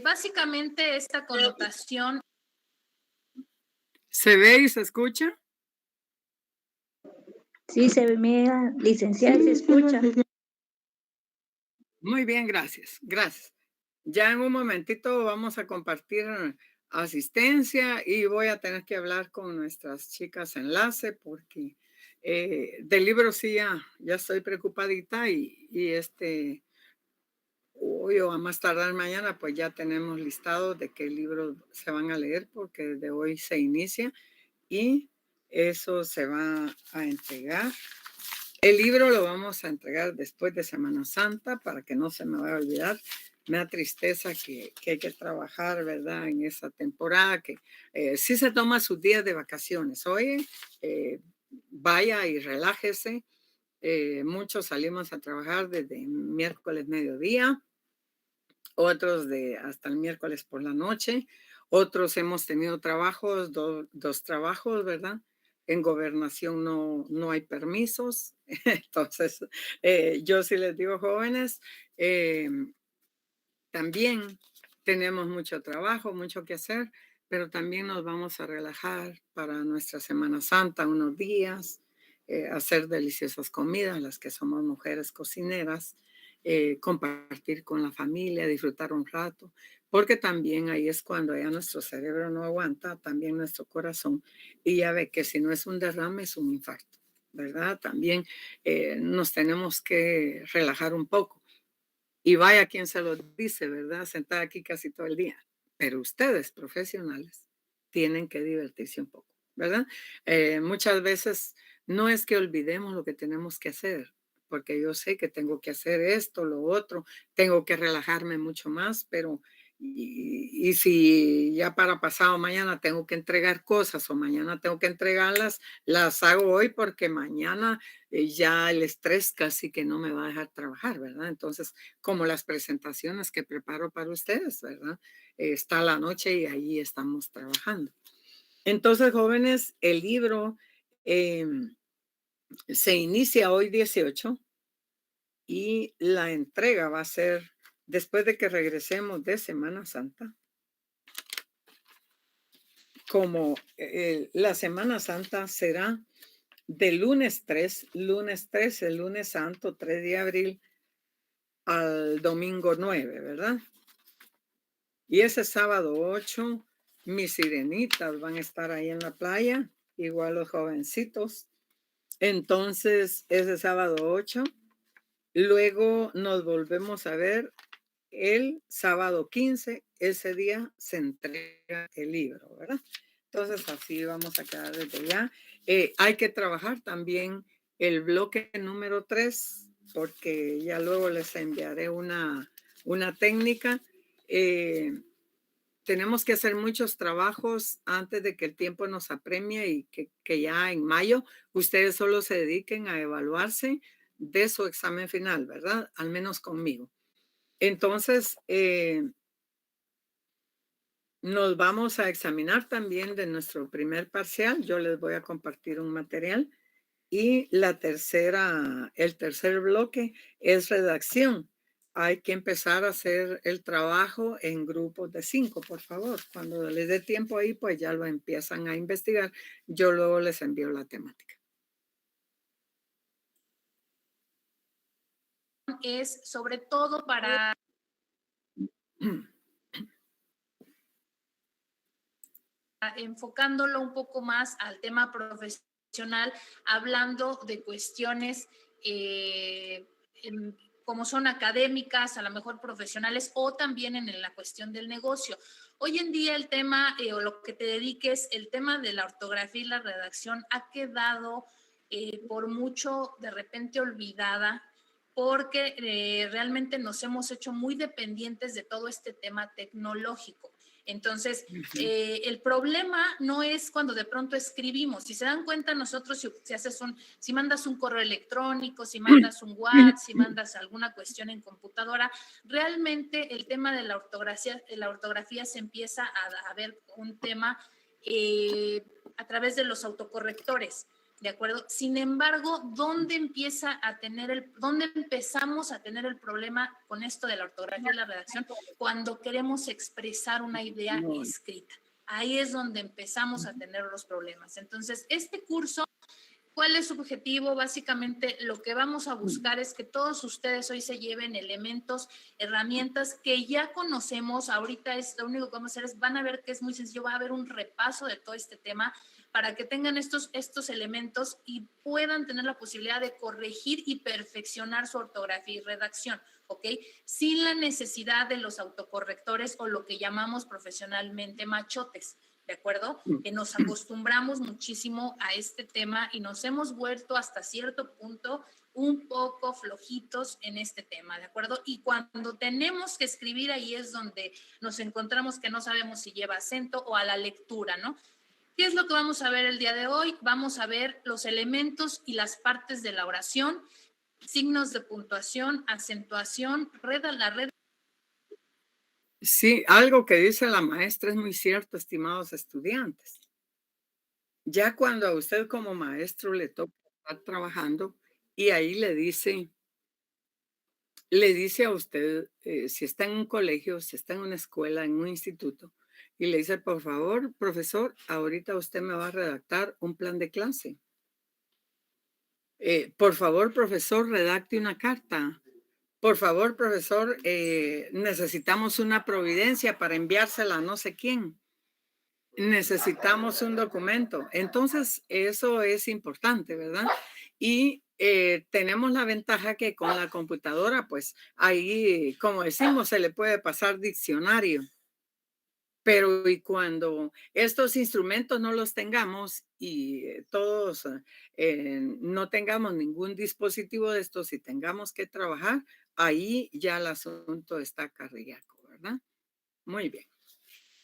Básicamente esta connotación... ¿Se ve y se escucha? Sí, se ve, mira, licenciada, se escucha. Muy bien, gracias, gracias. Ya en un momentito vamos a compartir asistencia y voy a tener que hablar con nuestras chicas enlace porque del libro sí ya estoy preocupadita y hoy o a más tardar mañana pues ya tenemos listado de qué libros se van a leer porque desde hoy se inicia y eso se va a entregar. El libro lo vamos a entregar después de Semana Santa para que no se me vaya a olvidar. Me da tristeza que hay que trabajar, ¿verdad? En esa temporada que sí se toma sus días de vacaciones. Oye, vaya y relájese. Muchos salimos a trabajar desde miércoles mediodía, otros hasta el miércoles por la noche, otros hemos tenido trabajos, dos trabajos, ¿verdad? En gobernación no hay permisos, entonces yo sí les digo, jóvenes, también tenemos mucho trabajo, mucho que hacer, pero también nos vamos a relajar para nuestra Semana Santa unos días, hacer deliciosas comidas, las que somos mujeres cocineras, compartir con la familia, disfrutar un rato, porque también ahí es cuando ya nuestro cerebro no aguanta, también nuestro corazón, y ya ve que si no es un derrame, es un infarto, ¿verdad? También nos tenemos que relajar un poco. Y vaya quien se lo dice, ¿verdad? Sentada aquí casi todo el día. Pero ustedes, profesionales, tienen que divertirse un poco, ¿verdad? Muchas veces no es que olvidemos lo que tenemos que hacer, porque yo sé que tengo que hacer esto, lo otro, tengo que relajarme mucho más, pero y si ya para pasado mañana tengo que entregar cosas o mañana tengo que entregarlas, las hago hoy porque mañana ya el estrés casi que no me va a dejar trabajar, ¿verdad? Entonces, como las presentaciones que preparo para ustedes, ¿verdad? Está la noche y ahí estamos trabajando. Entonces, jóvenes, el libro se inicia hoy 18 y la entrega va a ser después de que regresemos de Semana Santa. como la Semana Santa será de lunes 3, el lunes santo, 3 de abril, al domingo 9, ¿verdad? Y ese sábado 8, mis sirenitas van a estar ahí en la playa, igual los jovencitos. Entonces, ese sábado 8, luego nos volvemos a ver el sábado 15, ese día se entrega el libro, ¿verdad? Entonces, así vamos a quedar desde ya. Hay que trabajar también el bloque número 3, porque ya luego les enviaré una técnica. Tenemos que hacer muchos trabajos antes de que el tiempo nos apremie y que ya en mayo ustedes solo se dediquen a evaluarse de su examen final, ¿verdad? Al menos conmigo. Entonces, nos vamos a examinar también de nuestro primer parcial. Yo les voy a compartir un material. Y el tercer bloque es redacción. Hay que empezar a hacer el trabajo en grupos de 5, por favor. Cuando les dé tiempo ahí, pues ya lo empiezan a investigar. Yo luego les envío la temática. Es sobre todo para enfocándolo un poco más al tema profesional, hablando de cuestiones como son académicas, a lo mejor profesionales, o también en la cuestión del negocio. Hoy en día el tema, o lo que te dediques, el tema de la ortografía y la redacción ha quedado por mucho de repente olvidada, porque realmente nos hemos hecho muy dependientes de todo este tema tecnológico. Entonces, el problema no es cuando de pronto escribimos. Si se dan cuenta, nosotros si mandas un correo electrónico, si mandas un WhatsApp, si mandas alguna cuestión en computadora, realmente el tema de la ortografía se empieza a ver un tema a través de los autocorrectores. ¿De acuerdo? Sin embargo, ¿dónde empezamos a tener el problema con esto de la ortografía y la redacción? Cuando queremos expresar una idea escrita. Ahí es donde empezamos a tener los problemas. Entonces, este curso, ¿cuál es su objetivo? Básicamente, lo que vamos a buscar es que todos ustedes hoy se lleven elementos, herramientas que ya conocemos. Ahorita lo único que vamos a hacer es, van a ver que es muy sencillo, va a haber un repaso de todo este tema, para que tengan estos elementos y puedan tener la posibilidad de corregir y perfeccionar su ortografía y redacción, ¿ok? Sin la necesidad de los autocorrectores o lo que llamamos profesionalmente machotes, ¿de acuerdo? Que nos acostumbramos muchísimo a este tema y nos hemos vuelto hasta cierto punto un poco flojitos en este tema, ¿de acuerdo? Y cuando tenemos que escribir, ahí es donde nos encontramos que no sabemos si lleva acento o a la lectura, ¿no? ¿Qué es lo que vamos a ver el día de hoy? Vamos a ver los elementos y las partes de la oración, signos de puntuación, acentuación, la red. Sí, algo que dice la maestra es muy cierto, estimados estudiantes. Ya cuando a usted como maestro le toca estar trabajando y ahí le dice a usted, si está en un colegio, si está en una escuela, en un instituto, y le dice, por favor, profesor, ahorita usted me va a redactar un plan de clase. Por favor, profesor, redacte una carta. Por favor, profesor, necesitamos una providencia para enviársela a no sé quién. Necesitamos un documento. Entonces, eso es importante, ¿verdad? Y tenemos la ventaja que con la computadora, pues ahí, como decimos, se le puede pasar diccionario. Pero y cuando estos instrumentos no los tengamos y todos no tengamos ningún dispositivo de estos y tengamos que trabajar, ahí ya el asunto está cardíaco, ¿verdad? Muy bien.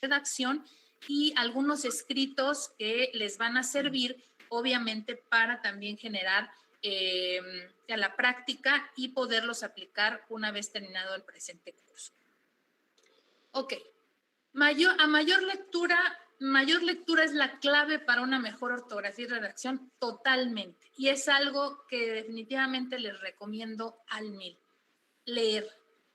Redacción y algunos escritos que les van a servir, obviamente, para también generar a la práctica y poderlos aplicar una vez terminado el presente curso. Ok. Mayor lectura es la clave para una mejor ortografía y redacción totalmente. Y es algo que definitivamente les recomiendo al 1000. Leer.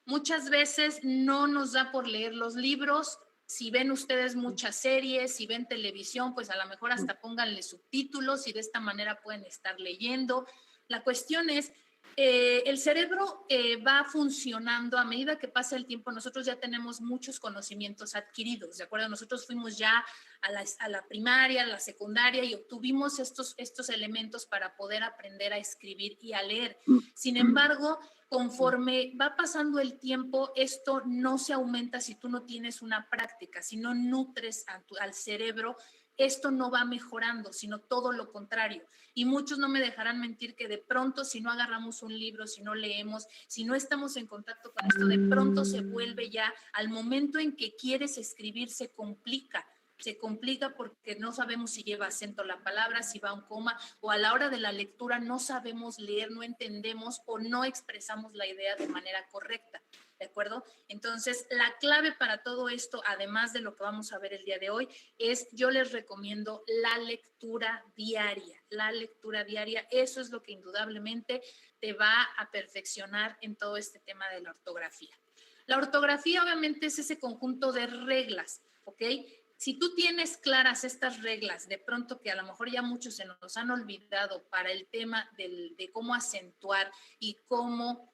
Muchas veces no nos da por leer los libros, Si ven ustedes muchas series, si ven televisión, pues a lo mejor hasta pónganle subtítulos y de esta manera pueden estar leyendo. La cuestión es, el cerebro va funcionando a medida que pasa el tiempo. Nosotros ya tenemos muchos conocimientos adquiridos, ¿de acuerdo? Nosotros fuimos ya a la primaria, a la secundaria y obtuvimos estos elementos para poder aprender a escribir y a leer. Sin embargo, conforme va pasando el tiempo, esto no se aumenta si tú no tienes una práctica, si no nutres al cerebro, esto no va mejorando, sino todo lo contrario. Y muchos no me dejarán mentir que de pronto, si no agarramos un libro, si no leemos, si no estamos en contacto con esto, de pronto se vuelve ya, al momento en que quieres escribir, se complica porque no sabemos si lleva acento la palabra, si va un coma, o a la hora de la lectura no sabemos leer, no entendemos o no expresamos la idea de manera correcta, ¿de acuerdo? Entonces, la clave para todo esto, además de lo que vamos a ver el día de hoy, es, yo les recomiendo la lectura diaria. La lectura diaria, eso es lo que indudablemente te va a perfeccionar en todo este tema de la ortografía. La ortografía obviamente es ese conjunto de reglas, ¿ok? Si tú tienes claras estas reglas, de pronto que a lo mejor ya muchos se nos han olvidado para el tema de cómo acentuar y cómo,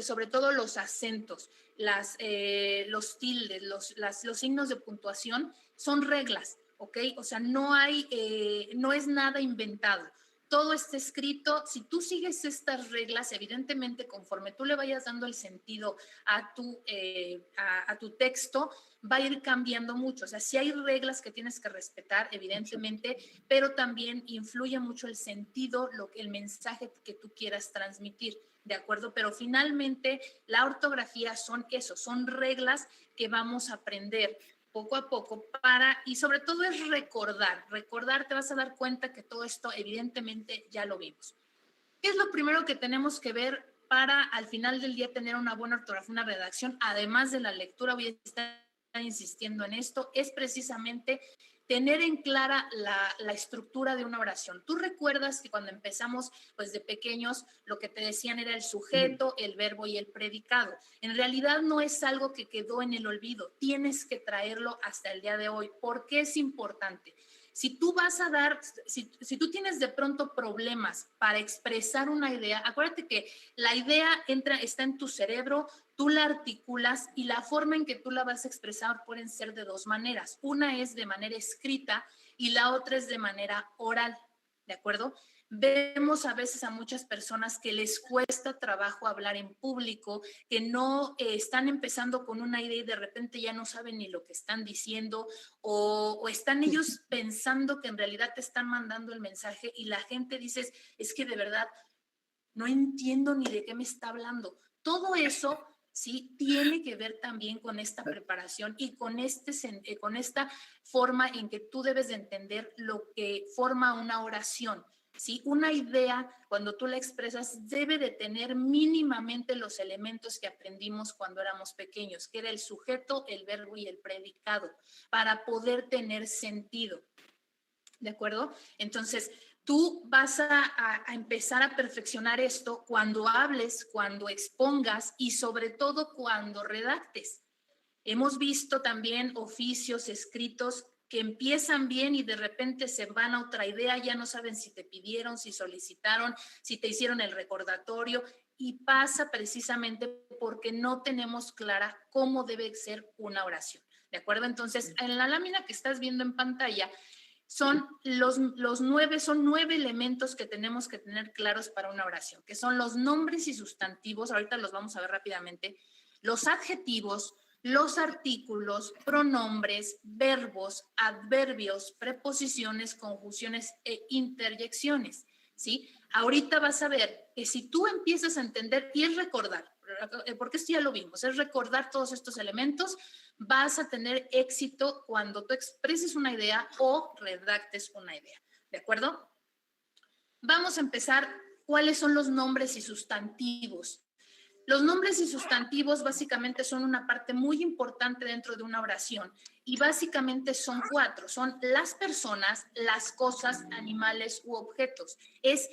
sobre todo los acentos, los tildes, los signos de puntuación, son reglas, ¿ok? O sea, no es nada inventado. Todo está escrito. Si tú sigues estas reglas, evidentemente, conforme tú le vayas dando el sentido a tu texto, va a ir cambiando mucho. O sea, sí hay reglas que tienes que respetar, evidentemente, pero también influye mucho el sentido, el mensaje que tú quieras transmitir, ¿de acuerdo? Pero finalmente, la ortografía son reglas que vamos a aprender poco a poco y sobre todo es recordar, te vas a dar cuenta que todo esto evidentemente ya lo vimos. ¿Qué es lo primero que tenemos que ver para al final del día tener una buena ortografía, una redacción? Además de la lectura, voy a estar insistiendo en esto, es precisamente tener en clara la estructura de una oración. Tú recuerdas que cuando empezamos, pues de pequeños, lo que te decían era el sujeto, el verbo y el predicado. En realidad no es algo que quedó en el olvido, tienes que traerlo hasta el día de hoy. ¿Por qué es importante? Si tú si tú tienes de pronto problemas para expresar una idea, acuérdate que la idea está en tu cerebro, tú la articulas y la forma en que tú la vas a expresar pueden ser de dos maneras. Una es de manera escrita y la otra es de manera oral, ¿de acuerdo? Vemos a veces a muchas personas que les cuesta trabajo hablar en público, que no están empezando con una idea y de repente ya no saben ni lo que están diciendo o están ellos pensando que en realidad te están mandando el mensaje y la gente dice, es que de verdad no entiendo ni de qué me está hablando. Todo eso sí tiene que ver también con esta preparación y con esta forma en que tú debes de entender lo que forma una oración. ¿Sí? Una idea, cuando tú la expresas, debe de tener mínimamente los elementos que aprendimos cuando éramos pequeños, que era el sujeto, el verbo y el predicado, para poder tener sentido. ¿De acuerdo? Entonces, tú vas a empezar a perfeccionar esto cuando hables, cuando expongas y sobre todo cuando redactes. Hemos visto también oficios escritos que empiezan bien y de repente se van a otra idea, ya no saben si te pidieron, si solicitaron, si te hicieron el recordatorio y pasa precisamente porque no tenemos clara cómo debe ser una oración, ¿de acuerdo? Entonces, en la lámina que estás viendo en pantalla son son 9 elementos que tenemos que tener claros para una oración, que son los nombres y sustantivos, ahorita los vamos a ver rápidamente, los adjetivos, los artículos, pronombres, verbos, adverbios, preposiciones, conjunciones e interjecciones, ¿sí? Ahorita vas a ver que si tú empiezas a entender y es recordar, porque esto ya lo vimos, es recordar todos estos elementos, vas a tener éxito cuando tú expreses una idea o redactes una idea, ¿de acuerdo? Vamos a empezar. ¿Cuáles son los nombres y sustantivos? Los nombres y sustantivos básicamente son una parte muy importante dentro de una oración y básicamente son 4, son las personas, las cosas, animales u objetos. Es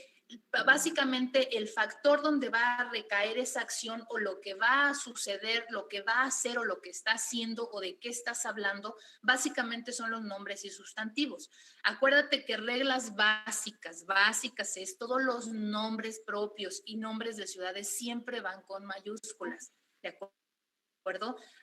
básicamente el factor donde va a recaer esa acción o lo que va a suceder, lo que va a hacer o lo que está haciendo o de qué estás hablando, básicamente son los nombres y sustantivos. Acuérdate que reglas básicas es todos los nombres propios y nombres de ciudades siempre van con mayúsculas, ¿de acuerdo?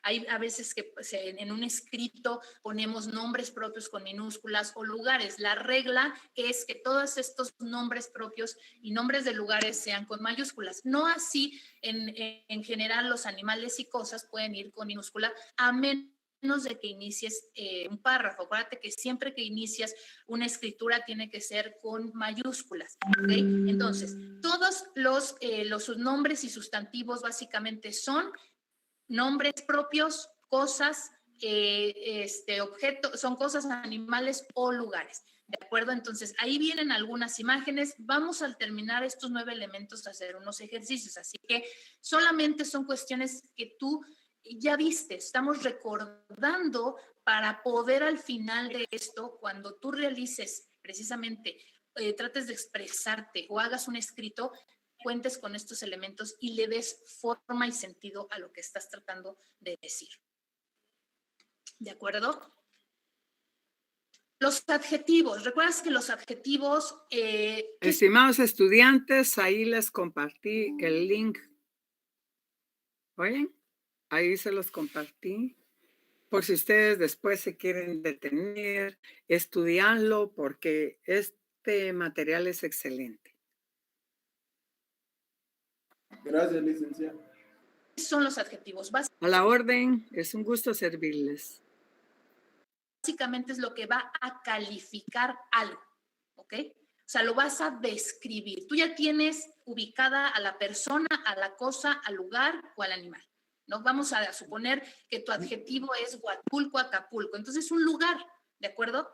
Hay a veces que en un escrito ponemos nombres propios con minúsculas o lugares. La regla es que todos estos nombres propios y nombres de lugares sean con mayúsculas. No así en general los animales y cosas pueden ir con minúscula a menos de que inicies un párrafo. Acuérdate que siempre que inicias una escritura tiene que ser con mayúsculas, ¿okay? Entonces, todos los nombres y sustantivos básicamente son nombres propios, cosas, objetos, son cosas, animales o lugares. ¿De acuerdo? Entonces, ahí vienen algunas imágenes. Vamos al terminar estos 9 elementos a hacer unos ejercicios. Así que solamente son cuestiones que tú ya viste. Estamos recordando para poder al final de esto, cuando tú realices precisamente, trates de expresarte o hagas un escrito, cuentes con estos elementos y le des forma y sentido a lo que estás tratando de decir. ¿De acuerdo? Los adjetivos. ¿Recuerdas que los adjetivos... Estimados estudiantes, ahí les compartí el link. ¿Oyen? Ahí se los compartí. Por si ustedes después se quieren detener, estudiarlo, porque este material es excelente. Gracias, licenciada. Son los adjetivos. A la orden, es un gusto servirles. Básicamente es lo que va a calificar algo, ¿ok? O sea, lo vas a describir. Tú ya tienes ubicada a la persona, a la cosa, al lugar o al animal, ¿no? Vamos a suponer que tu adjetivo es Huatulco, Acapulco. Entonces, un lugar, ¿de acuerdo?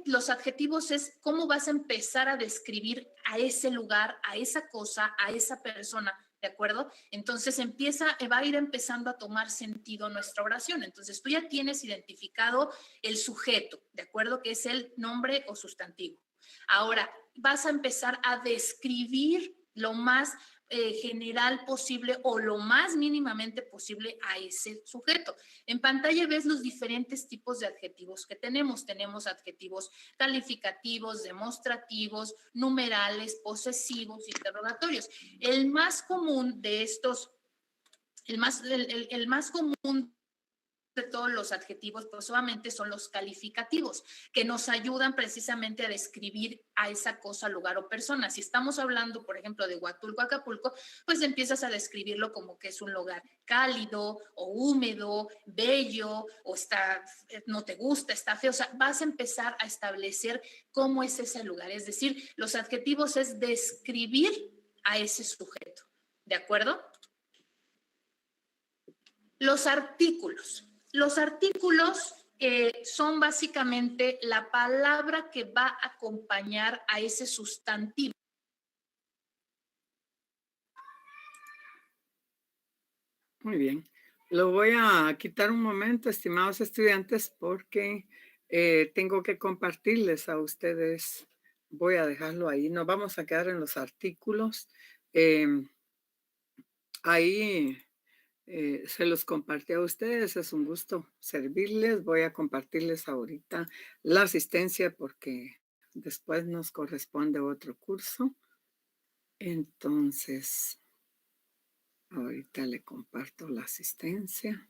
Los adjetivos es cómo vas a empezar a describir a ese lugar, a esa cosa, a esa persona, ¿de acuerdo? Entonces va a ir empezando a tomar sentido nuestra oración. Entonces tú ya tienes identificado el sujeto, ¿de acuerdo? Que es el nombre o sustantivo. Ahora vas a empezar a describir lo más general posible o lo más mínimamente posible a ese sujeto. En pantalla ves los diferentes tipos de adjetivos que tenemos. Tenemos adjetivos calificativos, demostrativos, numerales, posesivos, interrogatorios. El más común de estos, el más común de todos los adjetivos, pues solamente son los calificativos, que nos ayudan precisamente a describir a esa cosa, lugar o persona. Si estamos hablando, por ejemplo, de Huatulco, Acapulco, pues empiezas a describirlo como que es un lugar cálido o húmedo, bello, o no te gusta, está feo. O sea, vas a empezar a establecer cómo es ese lugar. Es decir, los adjetivos es describir a ese sujeto. ¿De acuerdo? Los artículos. Los artículos son básicamente la palabra que va a acompañar a ese sustantivo. Muy bien. Lo voy a quitar un momento, estimados estudiantes, porque tengo que compartirles a ustedes. Voy a dejarlo ahí. Nos vamos a quedar en los artículos. Ahí... se los compartí a ustedes, es un gusto servirles. Voy a compartirles ahorita la asistencia porque después nos corresponde otro curso. Entonces, ahorita le comparto la asistencia.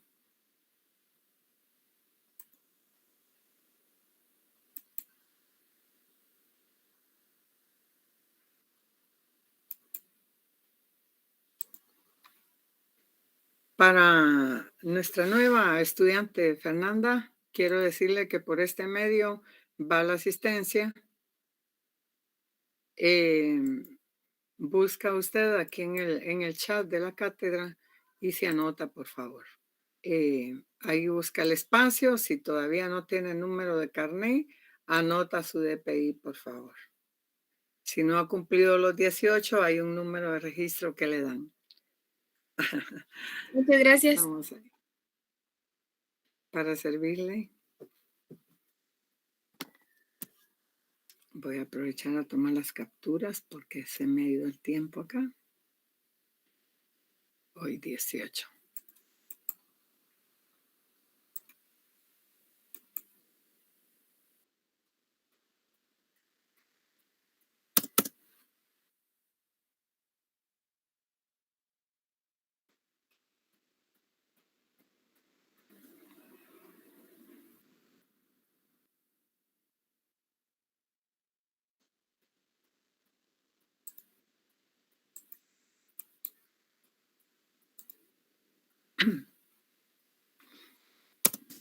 Para nuestra nueva estudiante Fernanda, quiero decirle que por este medio va la asistencia. Busca usted aquí en el chat de la cátedra y se anota, por favor. Ahí busca el espacio. Si todavía no tiene número de carnet, anota su DPI, por favor. Si no ha cumplido los 18, hay un número de registro que le dan. Muchas gracias. Vamos ahí. Para servirle. Voy a aprovechar a tomar las capturas porque se me ha ido el tiempo acá. Hoy 18.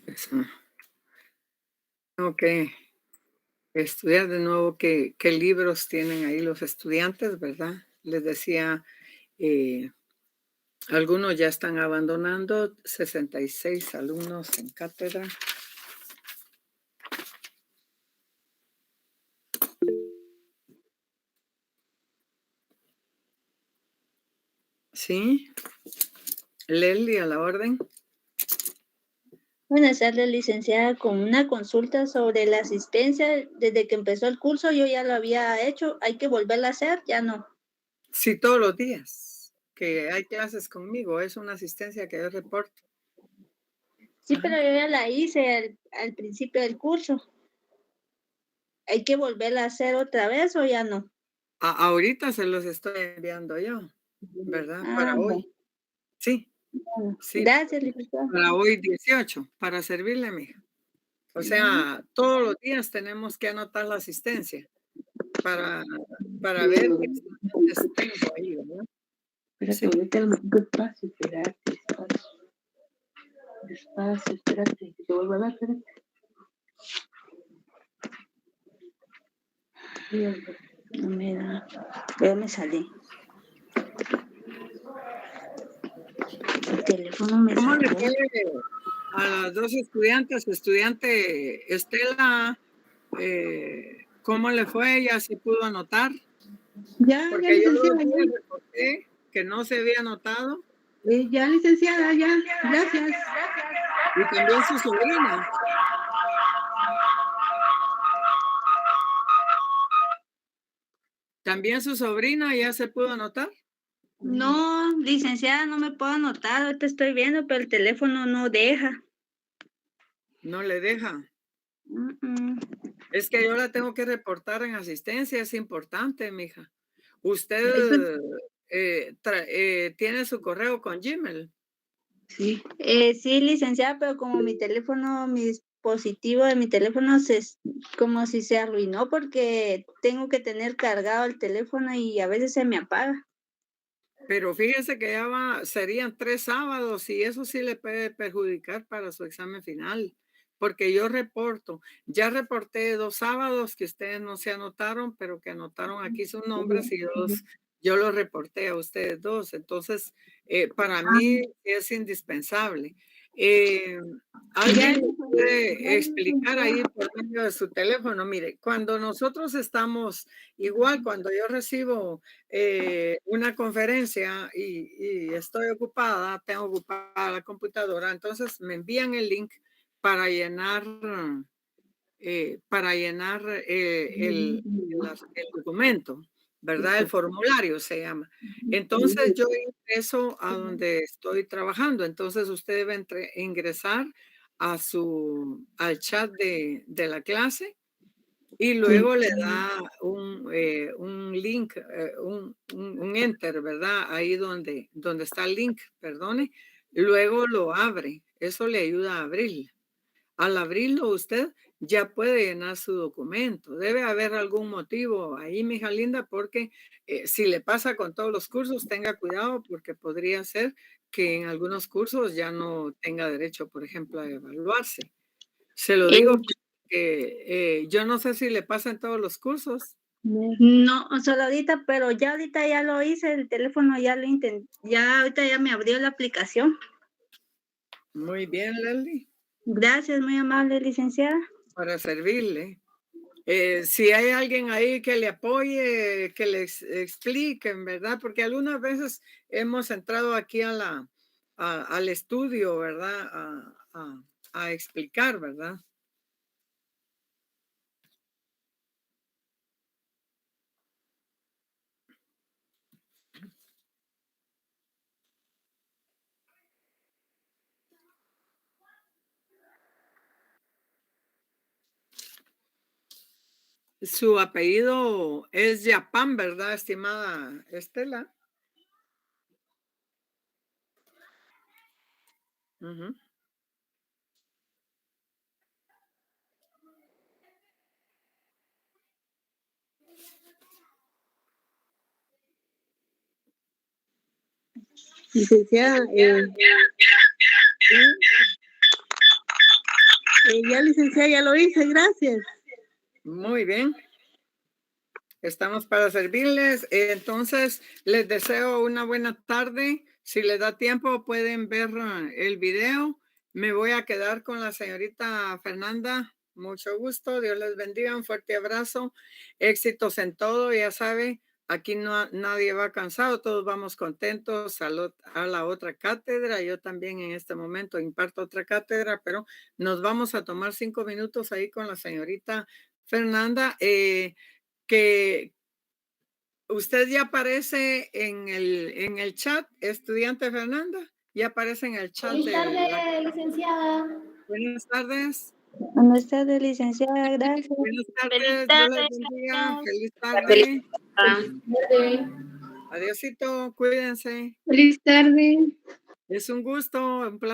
Eso. Tengo que estudiar de nuevo qué libros tienen ahí los estudiantes, ¿verdad? Les decía, algunos ya están abandonando, 66 alumnos en cátedra. Sí, Lely, a la orden. Buenas tardes, licenciada. Con una consulta sobre la asistencia, desde que empezó el curso yo ya lo había hecho. ¿Hay que volverla a hacer? Ya no. Sí, todos los días que hay clases conmigo, es una asistencia que yo reporto. Sí, Ajá. pero yo ya la hice al principio del curso. ¿Hay que volverla a hacer otra vez o ya no? Ahorita se los estoy enviando yo, ¿verdad? Para Bueno. hoy. Sí, Bueno, sí. gracias, licenciada. Para hoy 18, para servirle, mija. O sea, todos los días tenemos que anotar la asistencia para ver qué estudiantes tengo ahí, ¿verdad? Espérate, ahorita despacio, espérate, despacio, espérate, que te vuelvo a dar, espérate. No me da, pero me salí. El teléfono me ¿Cómo le salió. fue a las dos estudiantes? Estudiante Estela, ¿cómo le fue? ¿Ella se pudo anotar? Ya, Porque yo los licenciada, días reporté que no se había anotado. ya, licenciada, ya, gracias. Y también su sobrina. ¿También su sobrina ya se pudo anotar? No, licenciada, no me puedo anotar. Ahorita estoy viendo, pero el teléfono no deja. No le deja. Es que yo la tengo que reportar en asistencia, es importante, mija. ¿Usted tiene su correo con Gmail? Sí. Sí, licenciada, pero como mi teléfono, mi dispositivo de mi teléfono como si se arruinó porque tengo que tener cargado el teléfono y a veces se me apaga. Pero fíjese que serían 3 sábados y eso sí le puede perjudicar para su examen final, porque ya reporté 2 sábados que ustedes no se anotaron, pero que anotaron aquí sus nombres y yo los reporté a ustedes 2. Entonces, para mí es indispensable. ¿Alguien me puede explicar ahí por medio de su teléfono? Mire, cuando nosotros estamos, igual cuando yo recibo una conferencia y estoy ocupada, tengo ocupada la computadora, entonces me envían el link para llenar, el documento, ¿verdad? El formulario se llama. Entonces yo ingreso a donde estoy trabajando, entonces usted debe ingresar al chat de la clase y luego le da un link, un enter, ¿verdad? Ahí donde está el link, perdone. Luego lo abre. Eso le ayuda a abrirlo. Al abrirlo usted ya puede llenar su documento. Debe haber algún motivo ahí, mija linda, porque si le pasa con todos los cursos, tenga cuidado porque podría ser que en algunos cursos ya no tenga derecho, por ejemplo, a evaluarse. Se lo digo porque yo no sé si le pasa en todos los cursos. No, solo ahorita, pero ya ahorita ya lo hice, el teléfono ya lo intenté, ya ahorita ya me abrió la aplicación. Muy bien, Lely. Gracias, muy amable, licenciada. Para servirle. Si hay alguien ahí que le apoye, que les expliquen, ¿verdad? Porque algunas veces hemos entrado aquí al estudio, ¿verdad? A explicar, ¿verdad? Su apellido es Yapán, ¿verdad, estimada Estela? Ujú. Licenciada, ya licenciada, ya lo hice, gracias. Muy bien. Estamos para servirles. Entonces, les deseo una buena tarde. Si les da tiempo, pueden ver el video. Me voy a quedar con la señorita Fernanda. Mucho gusto. Dios les bendiga. Un fuerte abrazo. Éxitos en todo. Ya sabe, aquí nadie va cansado. Todos vamos contentos a la otra cátedra. Yo también en este momento imparto otra cátedra, pero nos vamos a tomar 5 minutos ahí con la señorita Fernanda. Que usted ya aparece en el chat, estudiante Fernanda, ya aparece en el chat. Feliz tarde, licenciada. Buenas tardes. Buenas tardes, licenciada, gracias. Buenas tardes, Feliz Dios tarde, les bendiga. Feliz Feliz tarde. Adiósito, cuídense. Feliz tarde. Es un gusto, un placer.